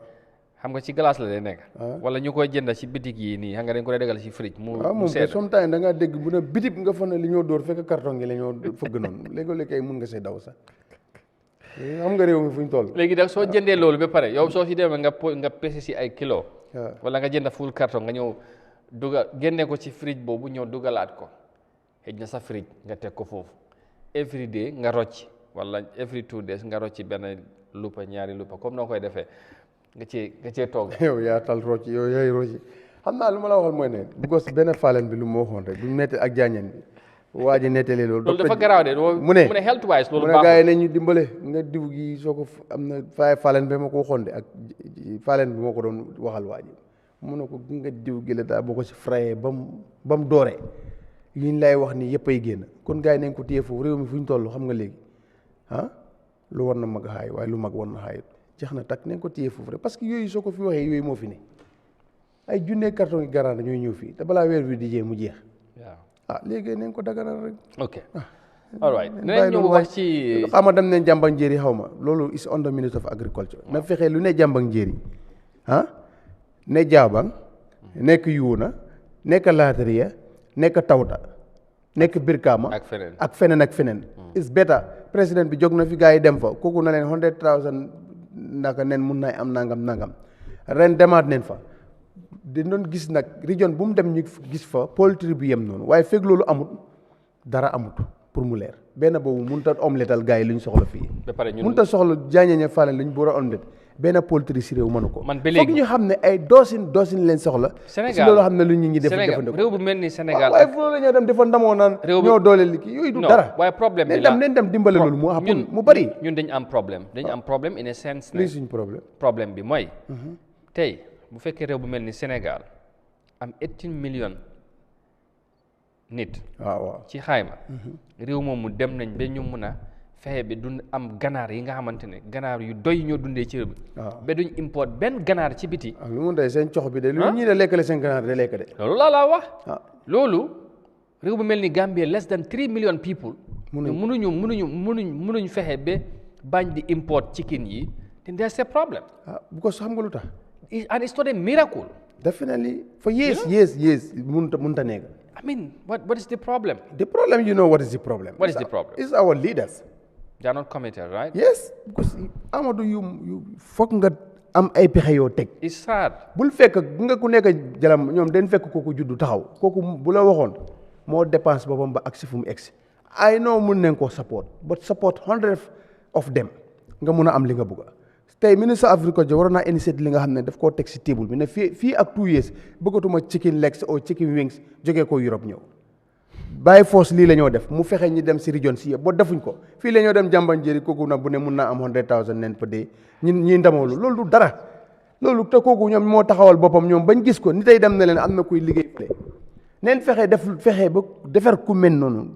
xam nga ci glace la day nekk. wala ñu koy jënd ci bitik yi nii xam nga dañ ko dee dégal ci fridge. mu moom sedd sometimes da ngaa dégg bu ne bitik nga fa ne li ñoo dóor fekk carton gi la ñoo fëgg noonu léegi kay mun nga see daw sax. xam nga réew mi fu ñu toll. léegi nag soo jëndee loolu ba pare yow soo si demee nga pese si ay kilo. wala nga jënd full carton nga ñëw dugal génne ko ci fridge boobu ñëw dugalaat ko. xëj na sa fridge nga teg ko foofu every day nga rocc wala every 2 days nga rocc benn lupa ñaari lupa comme noo koy defee nga cee toog. yow yaa tal rocc yow yaay rocc xam naa lu ma la waxal mooy ne because benn faalen bi lu ma waxoon rek bu mu nette ak jaañeen bi waa ji nettalee loolu. loolu dafa garaaw de mu ne health wise loolu baaxul mu ne gars yi nañ ñu dimbale nga diw gi soo ko am na faalen bi ma ko waxoon de ak faalen bi moo ko doon waxal waa ji mu ne ko nga diw gi la daal boo ko si frayé ba mu dooree. yi ñu lay wax ni yëpp ay génn kon gars yi nañ ko téye foofu réew mi fu ñu toll xam nga léegi lu war na mag xaay waaye lu mag war na xaayut jeex na takk nañ ko téye foofu rek parce que yooyu soo ko fi waxee yooyu moo fi ne ay junnee carton yi garant ñooy ñëw fii te balaa weer bi di jee mu jeex. waaw léegi nañ ko daganal rek. ok all right dinañ ñëw wax ci. xam nga dem nañ jàmbak njéeri xaw ma loolu is under Ministry of Agriculture. na fexee lu ne jàmbak njéeri ne jaabang nekk yuuna nekk laatariya nekk tawta nekk birkaama ak feneen is better président bi jóg na fi gars yi dem fa kooku na leen 100,000 naka nen mun naay am nangam ren demaat neen fa dañ doon gis nag région bu mu dem ñu gis fa poultry bi yem noonu waaye fekk loolu amut dara amut pour mu leer benn boobu mënut a omletal gars yi lu ñu soxla fii mënut a soxla jaañeñe faale lu ñu boor a omelette benn poultry si réew mënu ko foog ñu xam ne ay doosin leen soxla si loolu xam ne lu ñu ñi def jëfandikoo réew bu mel ni Sénégal waaye fu loolu la ñoo dem dafa ndamoo naan ñoo doole li kii yooyu du dara waaye problème bi la neen dem dimbale loolu mu happen mu bari ñun dañ am problème in a sense lii suñ problème bi mooy tey bu fekkee réew bu mel ni Sénégal am 18 millions nit waaw ci xayma réew moomu dem nañ ba ñu mun a fexe bi du am ganaar yi nga xamante ne ganaar yu doy ñoo dundee ci réew bi ba duñ import benn ganaar ci biti lu mu day seen cox bi de lu ñuy de lekkale seen ganaar de lekk de loolu laa wax loolu réew bu mel ni Gambia less than 3 million people mënuñu fexe ba bañ di import chicken yi then there's a problem bu ko xam nga lu tax and it's not a miracle definitely for years munta nekk I mean what is the problem you know what is the problem it's our leaders they are not committed right yes because Amadou you foog nga am ay pexe yoo teg. it's sad. bul fekk nga ku nekk jalam ñoom dañ fekk kooku juddu taxaw kooku bu la waxoon moo dépense boppam ba agsi fu mu egsi I know mun nañ koo support but support 100 of them nga mun a am li nga bëgg tey ministre agriculture waroon naa initiate li nga xam ne daf koo teg si table bi ne fii ak 2 years bëggatuma chicken legs or chicken wings jógee ko Europe ñëw by force lii la ñoo def mu fexe ñi dem si région si yëpp boo defuñ ko fii la ñoo dem jàmbanjéri kooku nag bu ne mun naa am 100,000 nen per day ñi ndamawlu loolu du dara loolu te kooku ñoom moo taxawal boppam ñoom bañ gis ko ni tey dem na leen am na kuy liggéey fële neen fexe ba defar ku mel noonu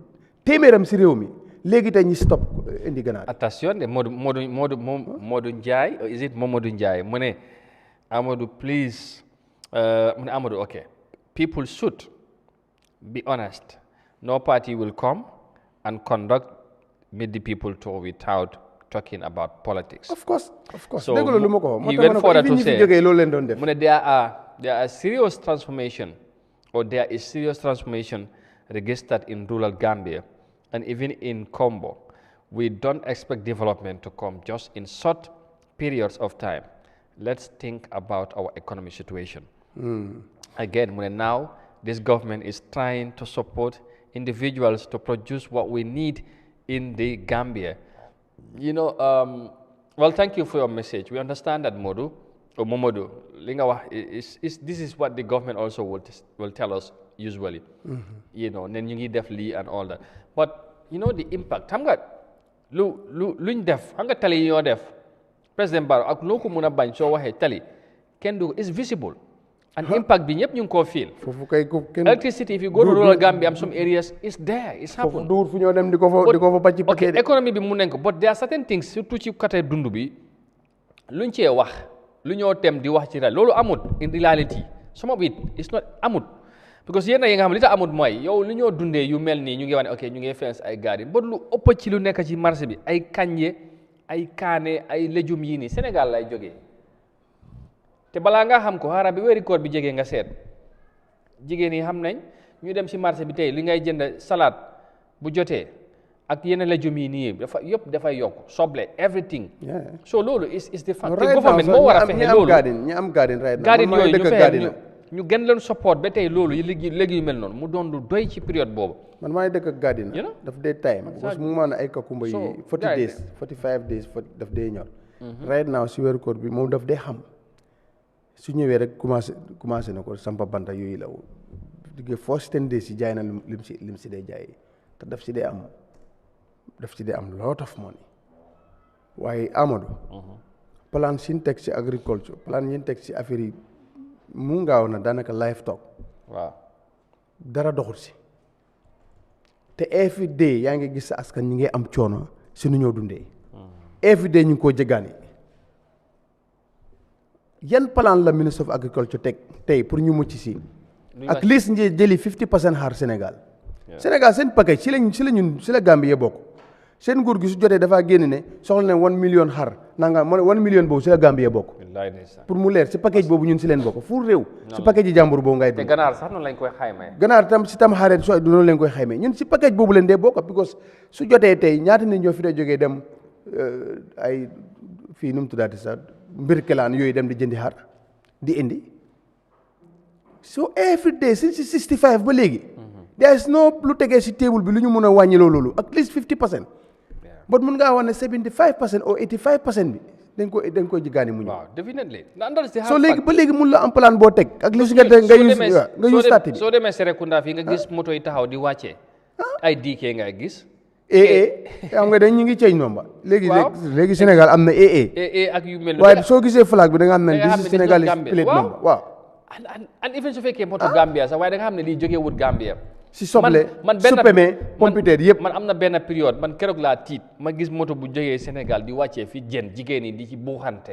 téeméeram si réew mi léegi tey ñi stop indi ganaar. attention de Modou Ndiaye is it Mamadou Ndiaye mu ne Amadou please mu ne Amadou ok people should be honest no party will come and conduct meet the people tour without talking about politics. Of course. So he went further to say, there are serious transformation, or there is serious transformation registered in rural Gambia, and even in Combo. We don't expect development to come just in short periods of time. Let's think about our economic situation. Again, now this government is trying to support individuals to produce what we need in the Gambia. You know, well, thank you for your message. We understand that Momodu, this is what the government also will tell us usually. You know, then you need definitely and all that. But you know the impact. Luñ def hanga tali yo def President Barrow ak noko mëna bañ so waxe tali ken du is visible and impact bi ñep ñu ko feel. Electricity if you go to rural Gambia some areas is there, it's happening. Dur fu ñoo dem diko fa pacci okay, economy bi mu nek but there are certain things surtout ci côté dundu bi luñ ci wax lu ñoo tem di wax ci lolu amut in reality some of it is not amut because yéen yi nga xam li tax amut mooy yow li ñoo dundee yu mel nii ñu ngi wane ok ñu ngi fence ay garden but lu ëpp ci lu nekk ci marché bi ay kanje ay kaane ay légumes yi nii Sénégal lay jógee te balaa nga xam ko xaaral bi weeri koor bi jegee nga seet jigéen yi xam nañ ñu dem ci marché bi tey li ngay jënd salade bu jotee ak yeneen légumes yi nii dafa yëpp dafay yokk soble everything so loolu is the fact te government moo war a fexe loolu ñi am garden yooyu ñu fexe ñu gën leen support ba tey loolu yi léegi yu mel noonu mu doon lu doy ci période boobu. man maa ngi dëkk ak garden daf dee time parce que mu ngi ay kakumba yi 40 days 45 days daf dee ñor right now si weeru koor bi moom daf dee xam su ñëwee rek commencé na ko sampa banta yooyu la digge first 10 days si jaay na lim si dee jaay te daf si dee am lot of money waaye Amadou plan sin teg si agriculture plan yin teg si affaire yi mu ngaaw na daanaka livestock waaw dara doxul si te every day yaa ngi gis sa askan ñi ngi am coono si nu ñoo dundee every day ñu ngi koo jëggaani yan plan la ministre of agriculture teg tey pour ñu mucc si at least njee jëli 50% xaar Sénégal seen package si la Gambie bokk seen nguur gi su jotee dafa génn ne soxla ne 1 million xar nanga 1 million boobu si la Gambie bokk pour mu leer si package boobu ñun si leen bokk fu réew si package yi jàmbur boobu ngay te ganaar sax noonu lañ koy xaymee ganaar tam si tam xaaree so noonu lañ koy xaymee ñun si package boobu leen dee bokk because su jotee tey ñaata nit ñoo fi dee jógee dem ay fii nu mu tuddaati sax mbir kelaan yooyu dem di jëndi xar di indi so every day since 65 ba léegi there is no lu tegee si table bi lu ñu mën a wàññi loolu at least 50% but mun ngaa wax ne 75% or 85% bi dañ ko jiggaani mu ñëw. waaw definitely. so léegi ba léegi mun la am plan boo teg ak li si nga use stati bi soo demee Serekunda fii nga gis moto yi taxaw di wàccee ay diikee ngay gis xam nga dañ ñu ngi ceeñ nomba léegi Sénégal am na ak yu mel waaye soo gisee flag bi da nga xam ne this is Sénégal is plate number waaw and even su fekkee moto Gambia sax waaye da nga xam ne lii jógee wut Gambia si soble suppeme pompiteer yëpp man am na benn période man keroog laa tiit ma gis moto bu jógee Sénégal di wàccee fi jën jigéen yi di ci buuxante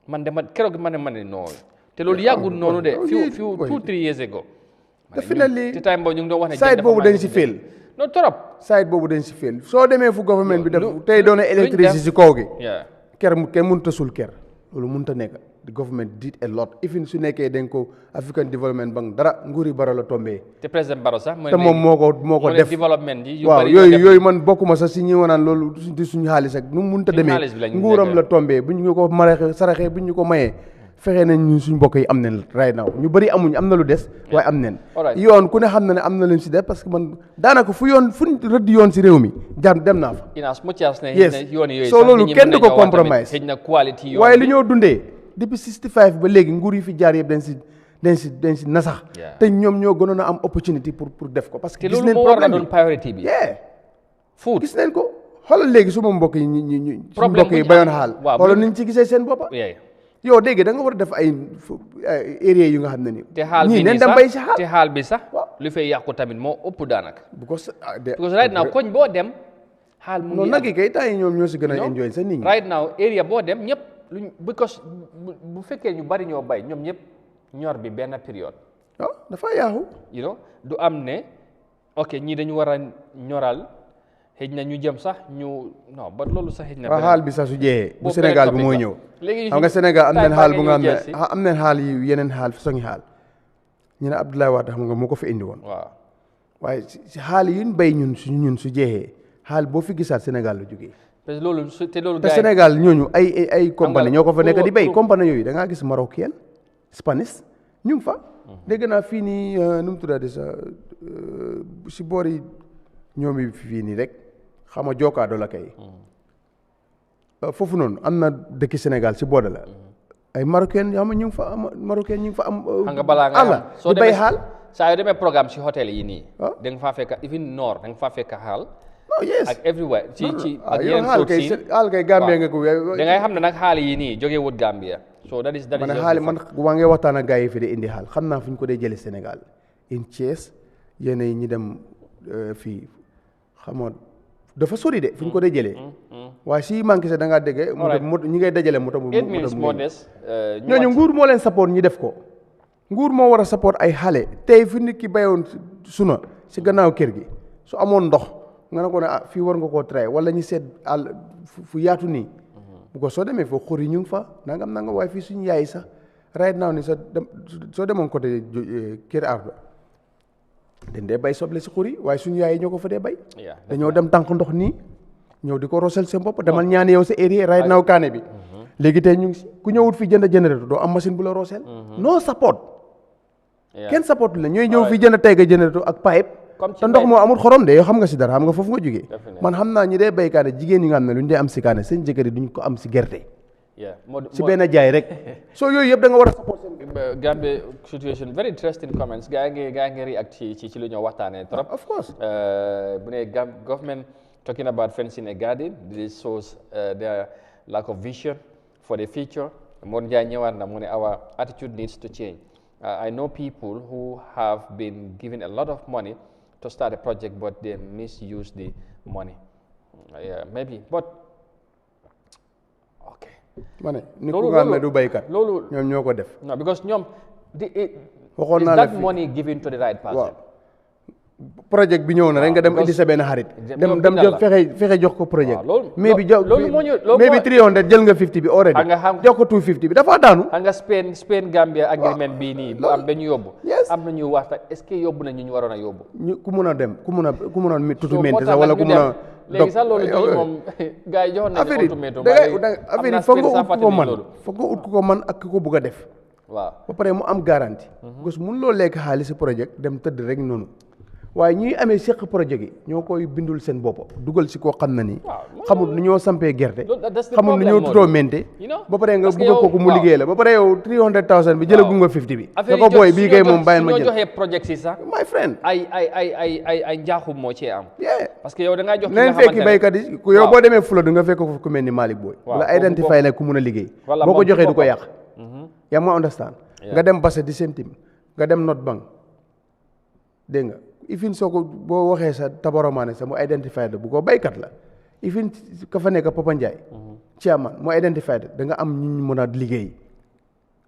man de man keroog ma ne noonu te loolu yàggul noonu de few 2-3 years ago definitely te time boobu ñu ngi doon wax ne side boobu dañ si fail non trop side boobu dañ si fail soo demee fu government bi def tey doone électricité si kaw gi kenn mënut a sul ker loolu mënut a nekk the government did a lot even su nekkee dañ ko African Development Bank dara nguuri Barrow la tombee te président Barrow sax te moom moo ko def développement yi waaw yooyu man bokkuma sax si ñi wanaan loolu di suñu xaalis ak nu mu mënta demee nguuram la tombee bu ñu ko saraxee bu ñu ko mayee fexe nañ ñun suñu mbokk yi am nañ right now ñu bëri amuñ am na lu des waaye am nañ yoon ku ne xam na ne am na leen si def parce que man daanaka fu rëdd yoon si réew mi dem naa fa yes soo loolu kenn du ko compromise waaye li ñoo dundee depuis 65 ba léegi nguur yi fi jaar yëpp dañ si nasax te ñoom ñoo gënoon a am opportunity pour def ko parce que gis nañ problème bi food gis nañ ko xoolal léegi suma mbokk yi ñu suñu mbokk yi bayoon xaal xoolal niñ ci gisee seen boppa yow dégg da nga war a def ay area yu nga xam ne ni ñii neen dem bay si xaal te xaal bi sax lu fay yàqu tamit moo ëpp daanaka because right now koñ boo dem xaal mu non nag yi kay temps yi ñoom ñoo si gën a enjoy sa nit ñi right now area boo dem ñëpp luñ because bu fekkee ñu bari ñoo bay ñoom ñëpp ñor bi benn période dafa yaaxu du am ne ok ñii dañu war a ñoral xëj na ñu jëm sax ñu non ba loolu sax xëj na xaal bi sax su jeexee bu Sénégal bi mooy ñëw xam nga Sénégal am nañ xaal bu nga xam ne am nañ xaal yi yeneen xaal façon xaal ñu ne Abdoulaye Wade xam nga moo ko fi indi woon waaye si xaal yi ñu béy ñun su jeexee xaal boo fi gisaat Sénégal la jógee te Sénégal ñooñu ay compagnie ñoo ko fa nekk di béy compagnie yooyu da ngaa gis marocain Spanish ñu ngi fa dégg naa fii nii nu mu tuddaati sax si boori ñoom yi fii nii rek xam nga jokkaado la kay foofu noonu am na dëkki Sénégal si booda la ay marocain yoo xam ne ñu ngi fa am marocain ñu ngi fa am xam nga balaa nga di bay xaal saa yoo demee programme si hôtel yi nii da nga faa fekk even nord da nga faa fekk xaal ak everywhere ci ak yeneen xaal kay Gambia nga ko da ngay xam ne nag xaal yi nii jógee wut Gambia so that is man xaal man waa ngay waxtaan ak gars yi fi de indi xaal xam naa fu ñu ko dee jëlee Sénégal in Thiès yéen ñi dem fii xam nga dafa sori de fu ñu ko dee jëlee waaye si manqué sa da ngaa déggee moto ñi ngay dajale moto ñooñu nguur moo leen support ñi def ko nguur moo war a support ay xale tey fi nit ki bayoon suna si gannaaw kër gi su amoon ndox nga ne ko ne fii war nga koo traité wala ñu seet àll fu yaatu nii bu ko soo demee foofu xur yi ñu ngi fa nangam waaye fii suñu yaay sax right now ni soo demoon côté kër Ardo dañ dee bay soble si xur yi waaye suñu yaay yi ñoo ko fa dee bay dañoo dem tànk ndox nii ñëw di ko rosel seen bopp demal ñaan yow sa area right now kaane bi léegi tey ñu ngi si ku ñëwut fii jënd générateur doo am machine bu la rosel no support kenn support la ñooy ñëw fii jënd tey ga générateur ak pipe te ndox moo amul xorom de yow xam nga si dara xam nga foofu nga jógee man xam naa ñi dee bay kaane jigéen ñi nga xam ne lu ñu dee am si kaane seen jëkkër yi duñ ko am si gerte si benn jaay rek soo yooyu yëpp da nga war a support seen Gambia situation very interesting comments gaa ngi react ci lu ñoo waxtaanee trop of course bu ne government talking about fencing a garden this shows their lack of vision for the future Mor Njie ñëwaat na mu ne our attitude needs to change I know people who have been given a lot of money to start a project but they misuse the money maybe but ma ne ni ku nga xam ne du baykat loolu ñoom ñoo ko def non because ñoom waxoon naa la that money given to the right person projet bi ñëw na rek nga dem indi sa benn xarit dem jox fexe jox ko projet mais bi bi 300 jël nga 50 bi already jox ko 250 bi dafa daanu xam nga Spain Gambia agreement bii nii bu am ba ñu yóbbu am na ñu waxta est-ce que yóbbu na ñu waroon a yóbbu ku mun a dem ku mun a tuuti mente sax wala ku mun a léegi sax loolu ñu moom gars yi joxoon nañu ultimatum affaire yi foog nga ut ku ko man ak ku ko bugg a def waaw ba pare mu am garantie parce que mun loo lekk xaalis projet dem tëdd rek noonu waaye ñuy amee seq projet gi ñoo koy bindul seen bopp dugal si koo xam na ni xamul nu ñoo sampee gerte xamul nu ñoo tutoo mente ba pare nga bugg kooku mu liggéey la ba pare yow 300,000 bi jëlagu nga 50 bi da ko booy bii kay moom bàyyil ma jël joxee projet si sax my friend ay njaaxum moo cee am parce que yow da ngaa jox leen fekki baykat yi yow boo demee Fuladu nga fekk ko ku mel ni Malick Boy wala identify la ku mun a liggéey boo ko joxee du ko yàq yaa ma understand nga dem Basse di same team nga dem North Bank dégg nga ifin soo ko boo waxee sa tabaromaane sa mu identified bu ko baykat la ifin ka fa nekk Papa Ndiaye chairman mu identified da nga am ñu mën a liggéey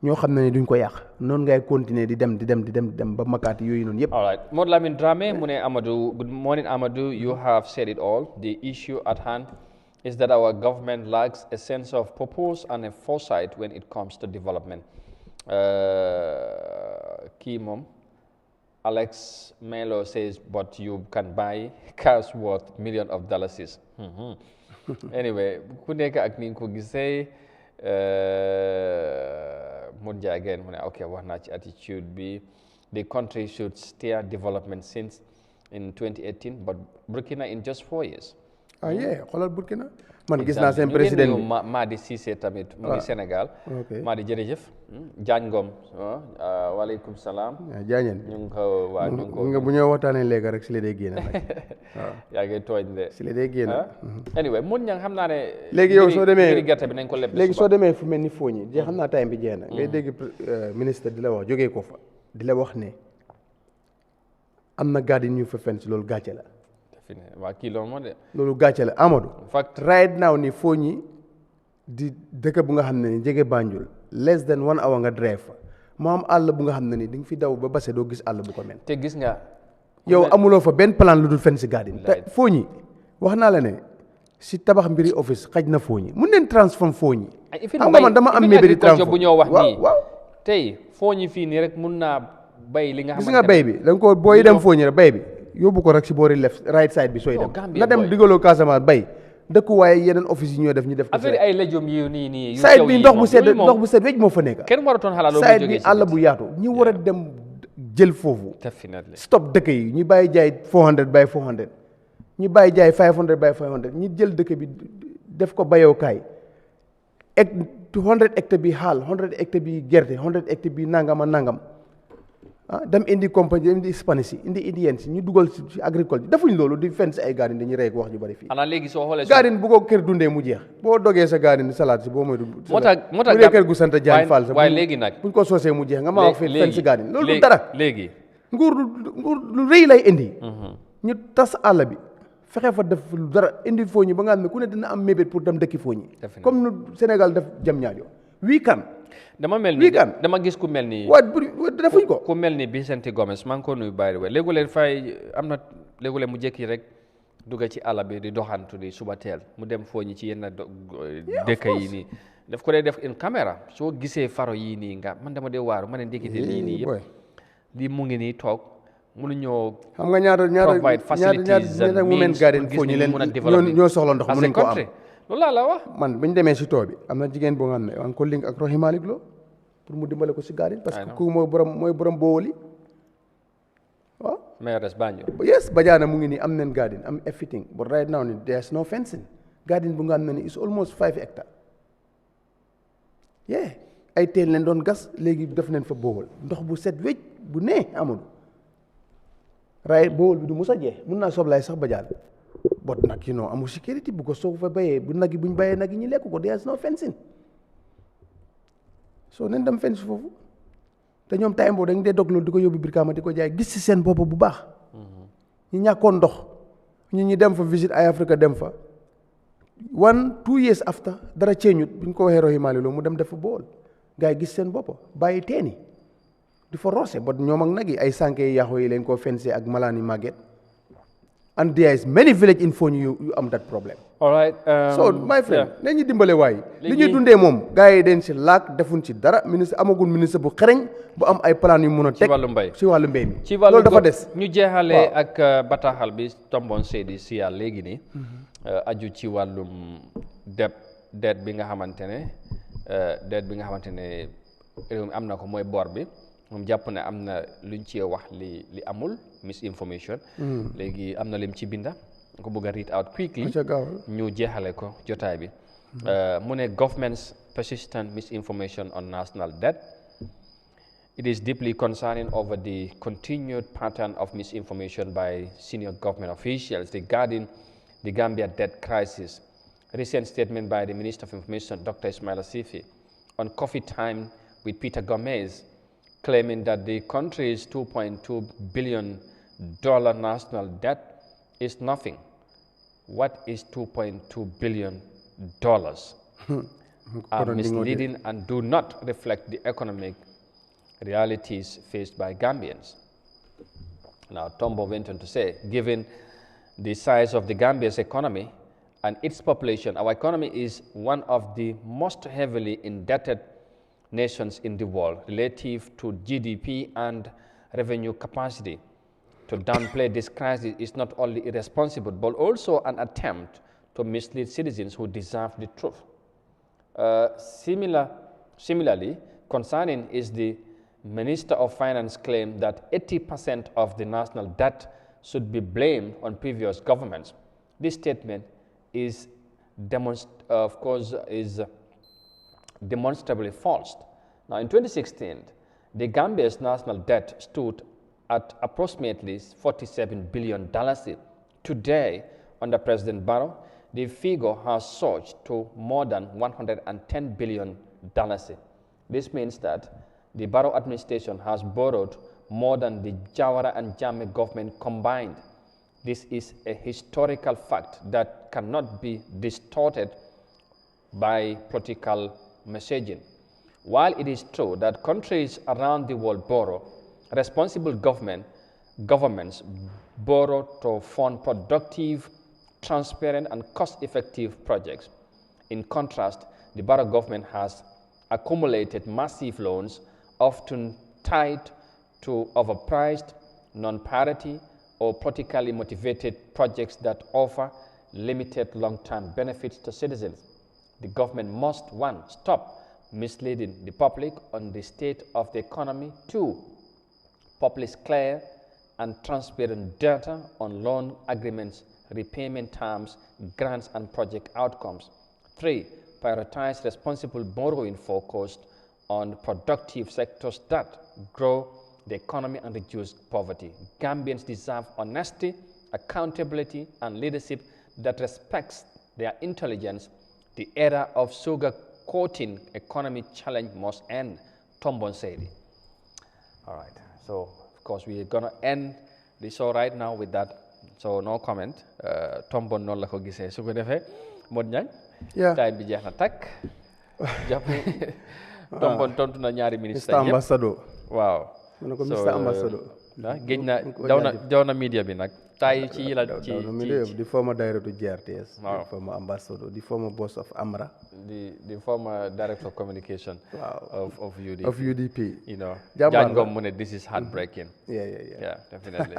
ñoo xam ne duñ ko yàq noonu ngay continuer di dem ba makaati yooyu noonu yëpp. All right, Modou Lamine Dramé mu ne Amadou, good morning Amadou, you have said it all. The issue at hand is that our government lacks a sense of purpose and a foresight when it comes to development. Kii moom Alex Melo says, but you can buy cars worth millions of dollars. Anyway, ku nekk ak ni nga ko gisee Munja again mu ne ok wax naa ci attitude bi the country should steer development since in 2018 but Burkina in just 4 years. Yeah xoolal Burkina man gis naa seen président bi Madi Cissé tamit mu ngi Sénégal. Madi jërëjëf. Diagne Ngom waaleykum salaam. Diagne ñu ngi ko waa ñu ngi ko nga bu ñëw waxtaanee léegi rek si la dee génn nag waaw yaa ngi tooñ de si la dee génn anyway mun ña xam naa ne léegi yow soo demee gerte bi nañ ko leb léegi soo demee fu mel ni Fooñi jeex xam naa time bi jeex na ngay dégg ministre di la wax jógee ko fa di la wax ne am na garden ñu fa fen si loolu gàcce la waa kii loolu moo de loolu gàcce la Amadou fact right now ni Fooñi di dëkk bu nga xam ne ni jege Banjul less than 1 hour nga drive fa mu am àll bu nga xam ne ni di nga fi daw ba base doo gis àll bu ko mel te gis nga yow amuloo fa benn plan lu dul fen si garden te Fooñi wax naa la ne si tabax mbiri office xaj na Fooñi mun neen transform Fooñi xam nga man dama am mébéri transform bu ñoo wax nii waaw tey Fooñi fii nii rek mun naa bay li nga xamante gis nga bay bi da nga ko booy dem Fooñi rek bay bi yóbbu ko rek si boori left right side bi sooy dem nga dem digaloo Casamance bay dëkkuwaay yeneen office yi ñoo def ñu def ko affaire ay légumes yi nii side bi ndox bu sedd wéj moo fa nekk kenn waratoon xalaat loolu side bi àll bu yaatu ñi war a dem jël foofu stop dëkk yi ñu bàyyi jaay 400 by 400 ñu bàyyi jaay 500 by 500 ñu jël dëkk bi def ko bayookaay 100 hectares bi xaal 100 hectares bi gerte 100 hectares bi nangam a nangam dem indi compagnie indi Spanish yi indi Indiens yi ñu dugal ci agriculture defuñ loolu di fenn si ay garden dañuy rey ko wax ju bari fii xanaa léegi soo xoolee garden bu ko kër dundee mu jeex boo dogee sa garden salade si boo mooy du moo tax bu dee kër gu sant Jaañ Fall sa waaye léegi nag buñ ko soosee mu jeex nga maa wax fenn si garden loolu du dara léegi nguur lu rëy lay indi ñu tas àll bi fexe fa def lu dara indi Fooñi ba nga xam ne ku ne dina am mébét pour dem dëkki Fooñi comme nu Sénégal def jam ñaajo dama mel ni dama gis ku mel ni defuñ ko ku mel ni Vicente Gomez maa ngi ko nuyu bàyyi wa léegi-leen fay am na léegi-leen mu jékki rek dugga ci àll bi di doxantu di suba teel mu dem Fooñi ci yenn dëkk yi nii daf ko dee def in caméra soo gisee faro yii nii nga man dama dee waaru ma ne ndekete lii nii yëpp lii mu ngi nii toog mënuñoo xam nga ñaata women garden Fooñi leen ñoo soxla ndox mënuñ ko am loolu laa la wax man bu ñu demee si tool bi am na jigéen boo xam ne an ko link ak Rohi Malick Lo pour mu dimbale ko si garden parce que ku mooy borom boowali waaw mayoress Banjul yes Badiana mu ngi nii am nañ garden am everything but right now ni there's no fencing garden bu nga xam ne ni is almost 5 hectares ay teen leen doon gas léegi def nañ fa boowal ndox bu set wécc bu nee amul boowal bi du mus a jeex mun naa soblaay sax Badiana bot nag amul sécurité bu ko soo fa bayee bu nag yi bu ñu bayee nag yi ñu lekk ko there's no fencing soo nen dem fence foofu te ñoom time boobu dañ dee dog loolu di ko yóbbu Brikama di ko jaay gis ci seen bopp bu baax ñu ñàkkoon ndox ñu dem fa visite Eyeafrica dem fa 2 years after dara ceeñut bu ñu ko waxee Rohi Malick Lo mu dem def fa bool gars yi gis seen bopp bàyyi teeni di fa roose bot ñoom ak nag yi ay sànke yi yàqu yi leen koo fence ak malaan yi màgget and there is many village in Fooñi yu am that problem. All right. So my friend, nañu dimbale waay. li ñuy dundee moom gars yi den si laak defuñ ci dara ministre amagul ministre bu xereñ bu am ay plan yu mun a teg. ci wàllu mbéy mi loolu dafa des. ñu jeexalee ak bataaxal bi tombon Seydi Siya léegi nii. aju ci wàllum det bi nga xamante ne réew mi am na ko mooy bor bi. moom jàpp ne am na luñ ci wax li amul misinformation léegi am na lim ci binda ko bëgg a read out quickly ñu jeexale ko jotaay bi mu ne government's persistent misinformation on national debt. It is deeply concerning over the continued pattern of misinformation by senior government officials regarding the Gambia debt crisis. Recent statement by the Minister of Information, Dr. Ismaila Sifi, on Coffee Time with Peter Gomez, claiming that the country's $2.2 billion national debt is nothing. What is $2.2 billion? Are misleading and do not reflect the economic realities faced by Gambians. Now, Tombo went on to say, given the size of the Gambia's economy and its population, our economy is one of the most heavily indebted nations in the world relative to GDP and revenue capacity. To downplay this crisis is not only irresponsible, but also an attempt to mislead citizens who deserve the truth. Similarly, concerning is the Minister of Finance claim that 80% of the national debt should be blamed on previous governments. This statement is demonstrably false. Now, in 2016, the Gambia's national debt stood at approximately $47 billion. Today, under President Barrow, the figure has surged to more than $110 billion. This means that the Barrow administration has borrowed more than the Jawara and Jammeh government combined. This is a historical fact that cannot be distorted by political messaging. While it is true that countries around the world borrow, responsible governments borrow to fund productive, transparent, and cost-effective projects. In contrast, the Barrow government has accumulated massive loans, often tied to overpriced, non-parity, or politically motivated projects that offer limited long-term benefits to citizens. The government must, one, stop misleading the public on the state of the economy, two, publish clear and transparent data on loan agreements, repayment terms, grants, and project outcomes, three, prioritize responsible borrowing focused on productive sectors that grow the economy and reduce poverty. Gambians deserve honesty, accountability, and leadership that respects their intelligence. The era of sugar-coating economy challenge must end, Tombon said. All right, so of course we're going to end the show right now with that. So no comment. Tombon non la ko gisee su ko defee Mod Ñang time bi jeex na takk jàpp Tombon tontu na ñaari ministre Mr. Ambassador waaw Mr. Ambassador géej na daw na media bi nag tay ci the former director of GRTS, the former ambassador, the former boss of AMRA, the former director of communication of UDP. You know, Jan Ngom mu ne this is heartbreaking. Yeah, definitely.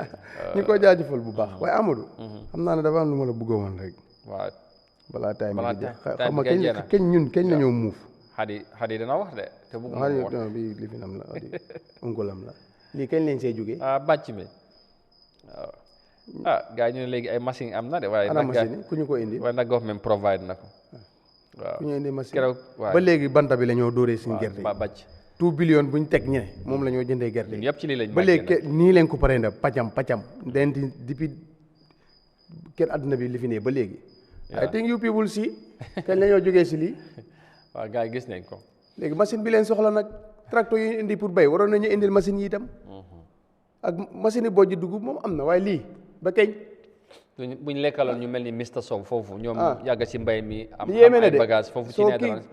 ñu ko jaajëfal bu baax waaye Amadou xam naa ne dafa am lu ma la bëggoon rek waaw balaa time bi jeex xam nga kañ la ñoo muuf xadi dana wax de te bëgguma wax bi lifinam la ungulam la lii kañ lañ see jógee bàcc mi waaw gars yi ñu ne léegi ay machine am na de waaye ana machine ku ñu ko indi waaye nag government provide na ko waaw ku ñu indi machine keroog ba léegi banta bi la ñoo dóoree suñu gerte ba bàcc 2 billion bu ñu teg ñene moom la ñoo jëndee gerte yëpp ci lii lañ ba léegi nii leen ko paree nda pacam denti depuis kenn àdduna bi li fi ne ba léegi I think you people see kañ la ñoo jógee si lii waaw gars yi gis nañ ko léegi machine bi leen soxla nag tracteur yi indi pour bay waroon nañu indil machine yi itam ak machine yi bojj dugub moom am na waaye lii ba kañ buñ lekkaloon ñu mel ni Mr Sow foofu ñoom yàgg si mbay mi am ay bagage foofu ci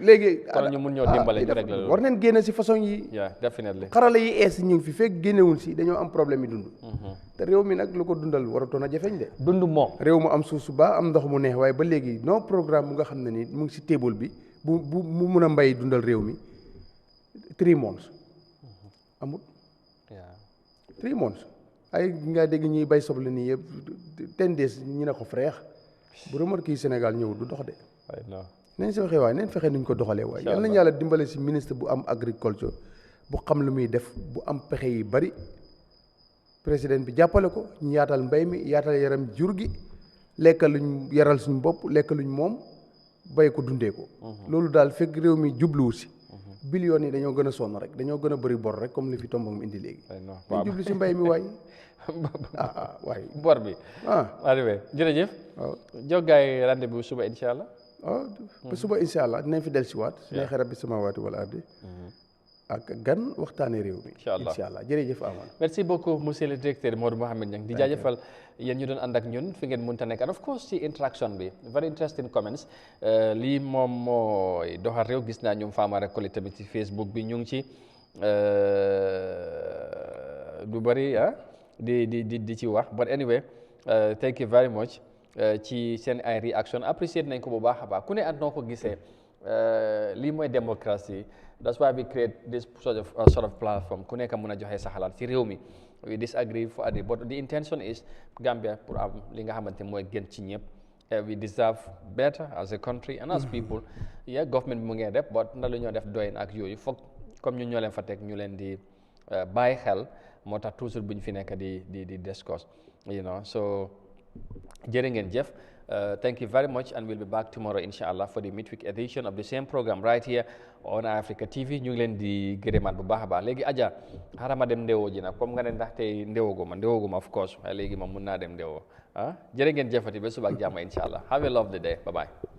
léegi kon ñu mun ñoo dimbale ñu régler loolu war nañ génne si façon yi definitely xarala yi ees ñu ngi fi fekk génnewul si dañoo am problème yi dund te réew mi nag lu ko dundal waratoon a jafeñ de dund moom réew mu am suuf su baax am ndox mu neex waaye ba léegi non programme bu nga xam ne ni mu ngi si table bi bu mu mun a mbay dundal réew mi 3 months amul 3 months ay nga dégg ñuy bay soble nii yëpp 10 days ñu ne ko freex bu remarque yi Sénégal ñëw du dox de nañ si waxee waaye nañ fexe nuñ ko doxalee waaye yal nañu yàlla dimbale si ministre bu am agriculture bu xam lu muy def bu am pexe yi bari président bi jàppale ko ñu yaatal mbay mi yaatal yaram jur gi lekka luñ yaral suñ bopp lekka luñ moom bay ko dundee ko loolu daal fekk réew mi jubluwu si billions yi dañoo gën a sonn rek dañoo gën a bëri bor rek comme li fi tombam indi léegi dañ jublu si mbay mi waay waay bor bi arrivé jërëjëf waaw jox gars yi rendez-vous suba incha allah ba suba incha allah dinañ fi del si waat su neexee rabbi samaawaati wal ardi ak gan waxtaane réew mi incha allah jërëjëf Amadou merci beaucoup monsieur le directeur Modou Mohamed Niang di jaajëfal yéen ñu doon ànd ak ñun fi ngeen mënta nekk and of course ci interaction bi very interesting comments lii moom mooy doxal réew gis naa ñoom Famara Koli tamit ci Facebook bi ñu ngi ci du bëri di ci wax but anyway thank you very much ci seen ay réaction appreciate nañ ko bu baax a baax ku ne at noo ko gisee lii mooy démocratie that's why we create this sort of platform ku nekk mën a joxe sa xalaat ci réew mi we disagree for adi but the intention is Gambia pour am li nga xamante mooy gën ci ñëpp we deserve better as a country and as people yeah government bi mu ngee def but ndax lu ñoo def doy na ak yooyu foog comme ñun ñoo leen fa teg ñu leen di bàyyi xel moo tax toujours bu ñu fi nekk di discuss so jërë ngeen jëf thank you very much and we'll be back tomorrow inshallah for the midweek edition of the same program right here on Eyeafrica TV ñu ngi leen di gërëmaat bu baax a baax léegi Adja xaaral ma dem ndewoo ji nag comme nga ne ndax tey ndewoo ma of course waaye léegi moom mun naa dem ndewoo jërë ngeen jëfati ba suba ak jàmm inshallah have a lovely day bye bye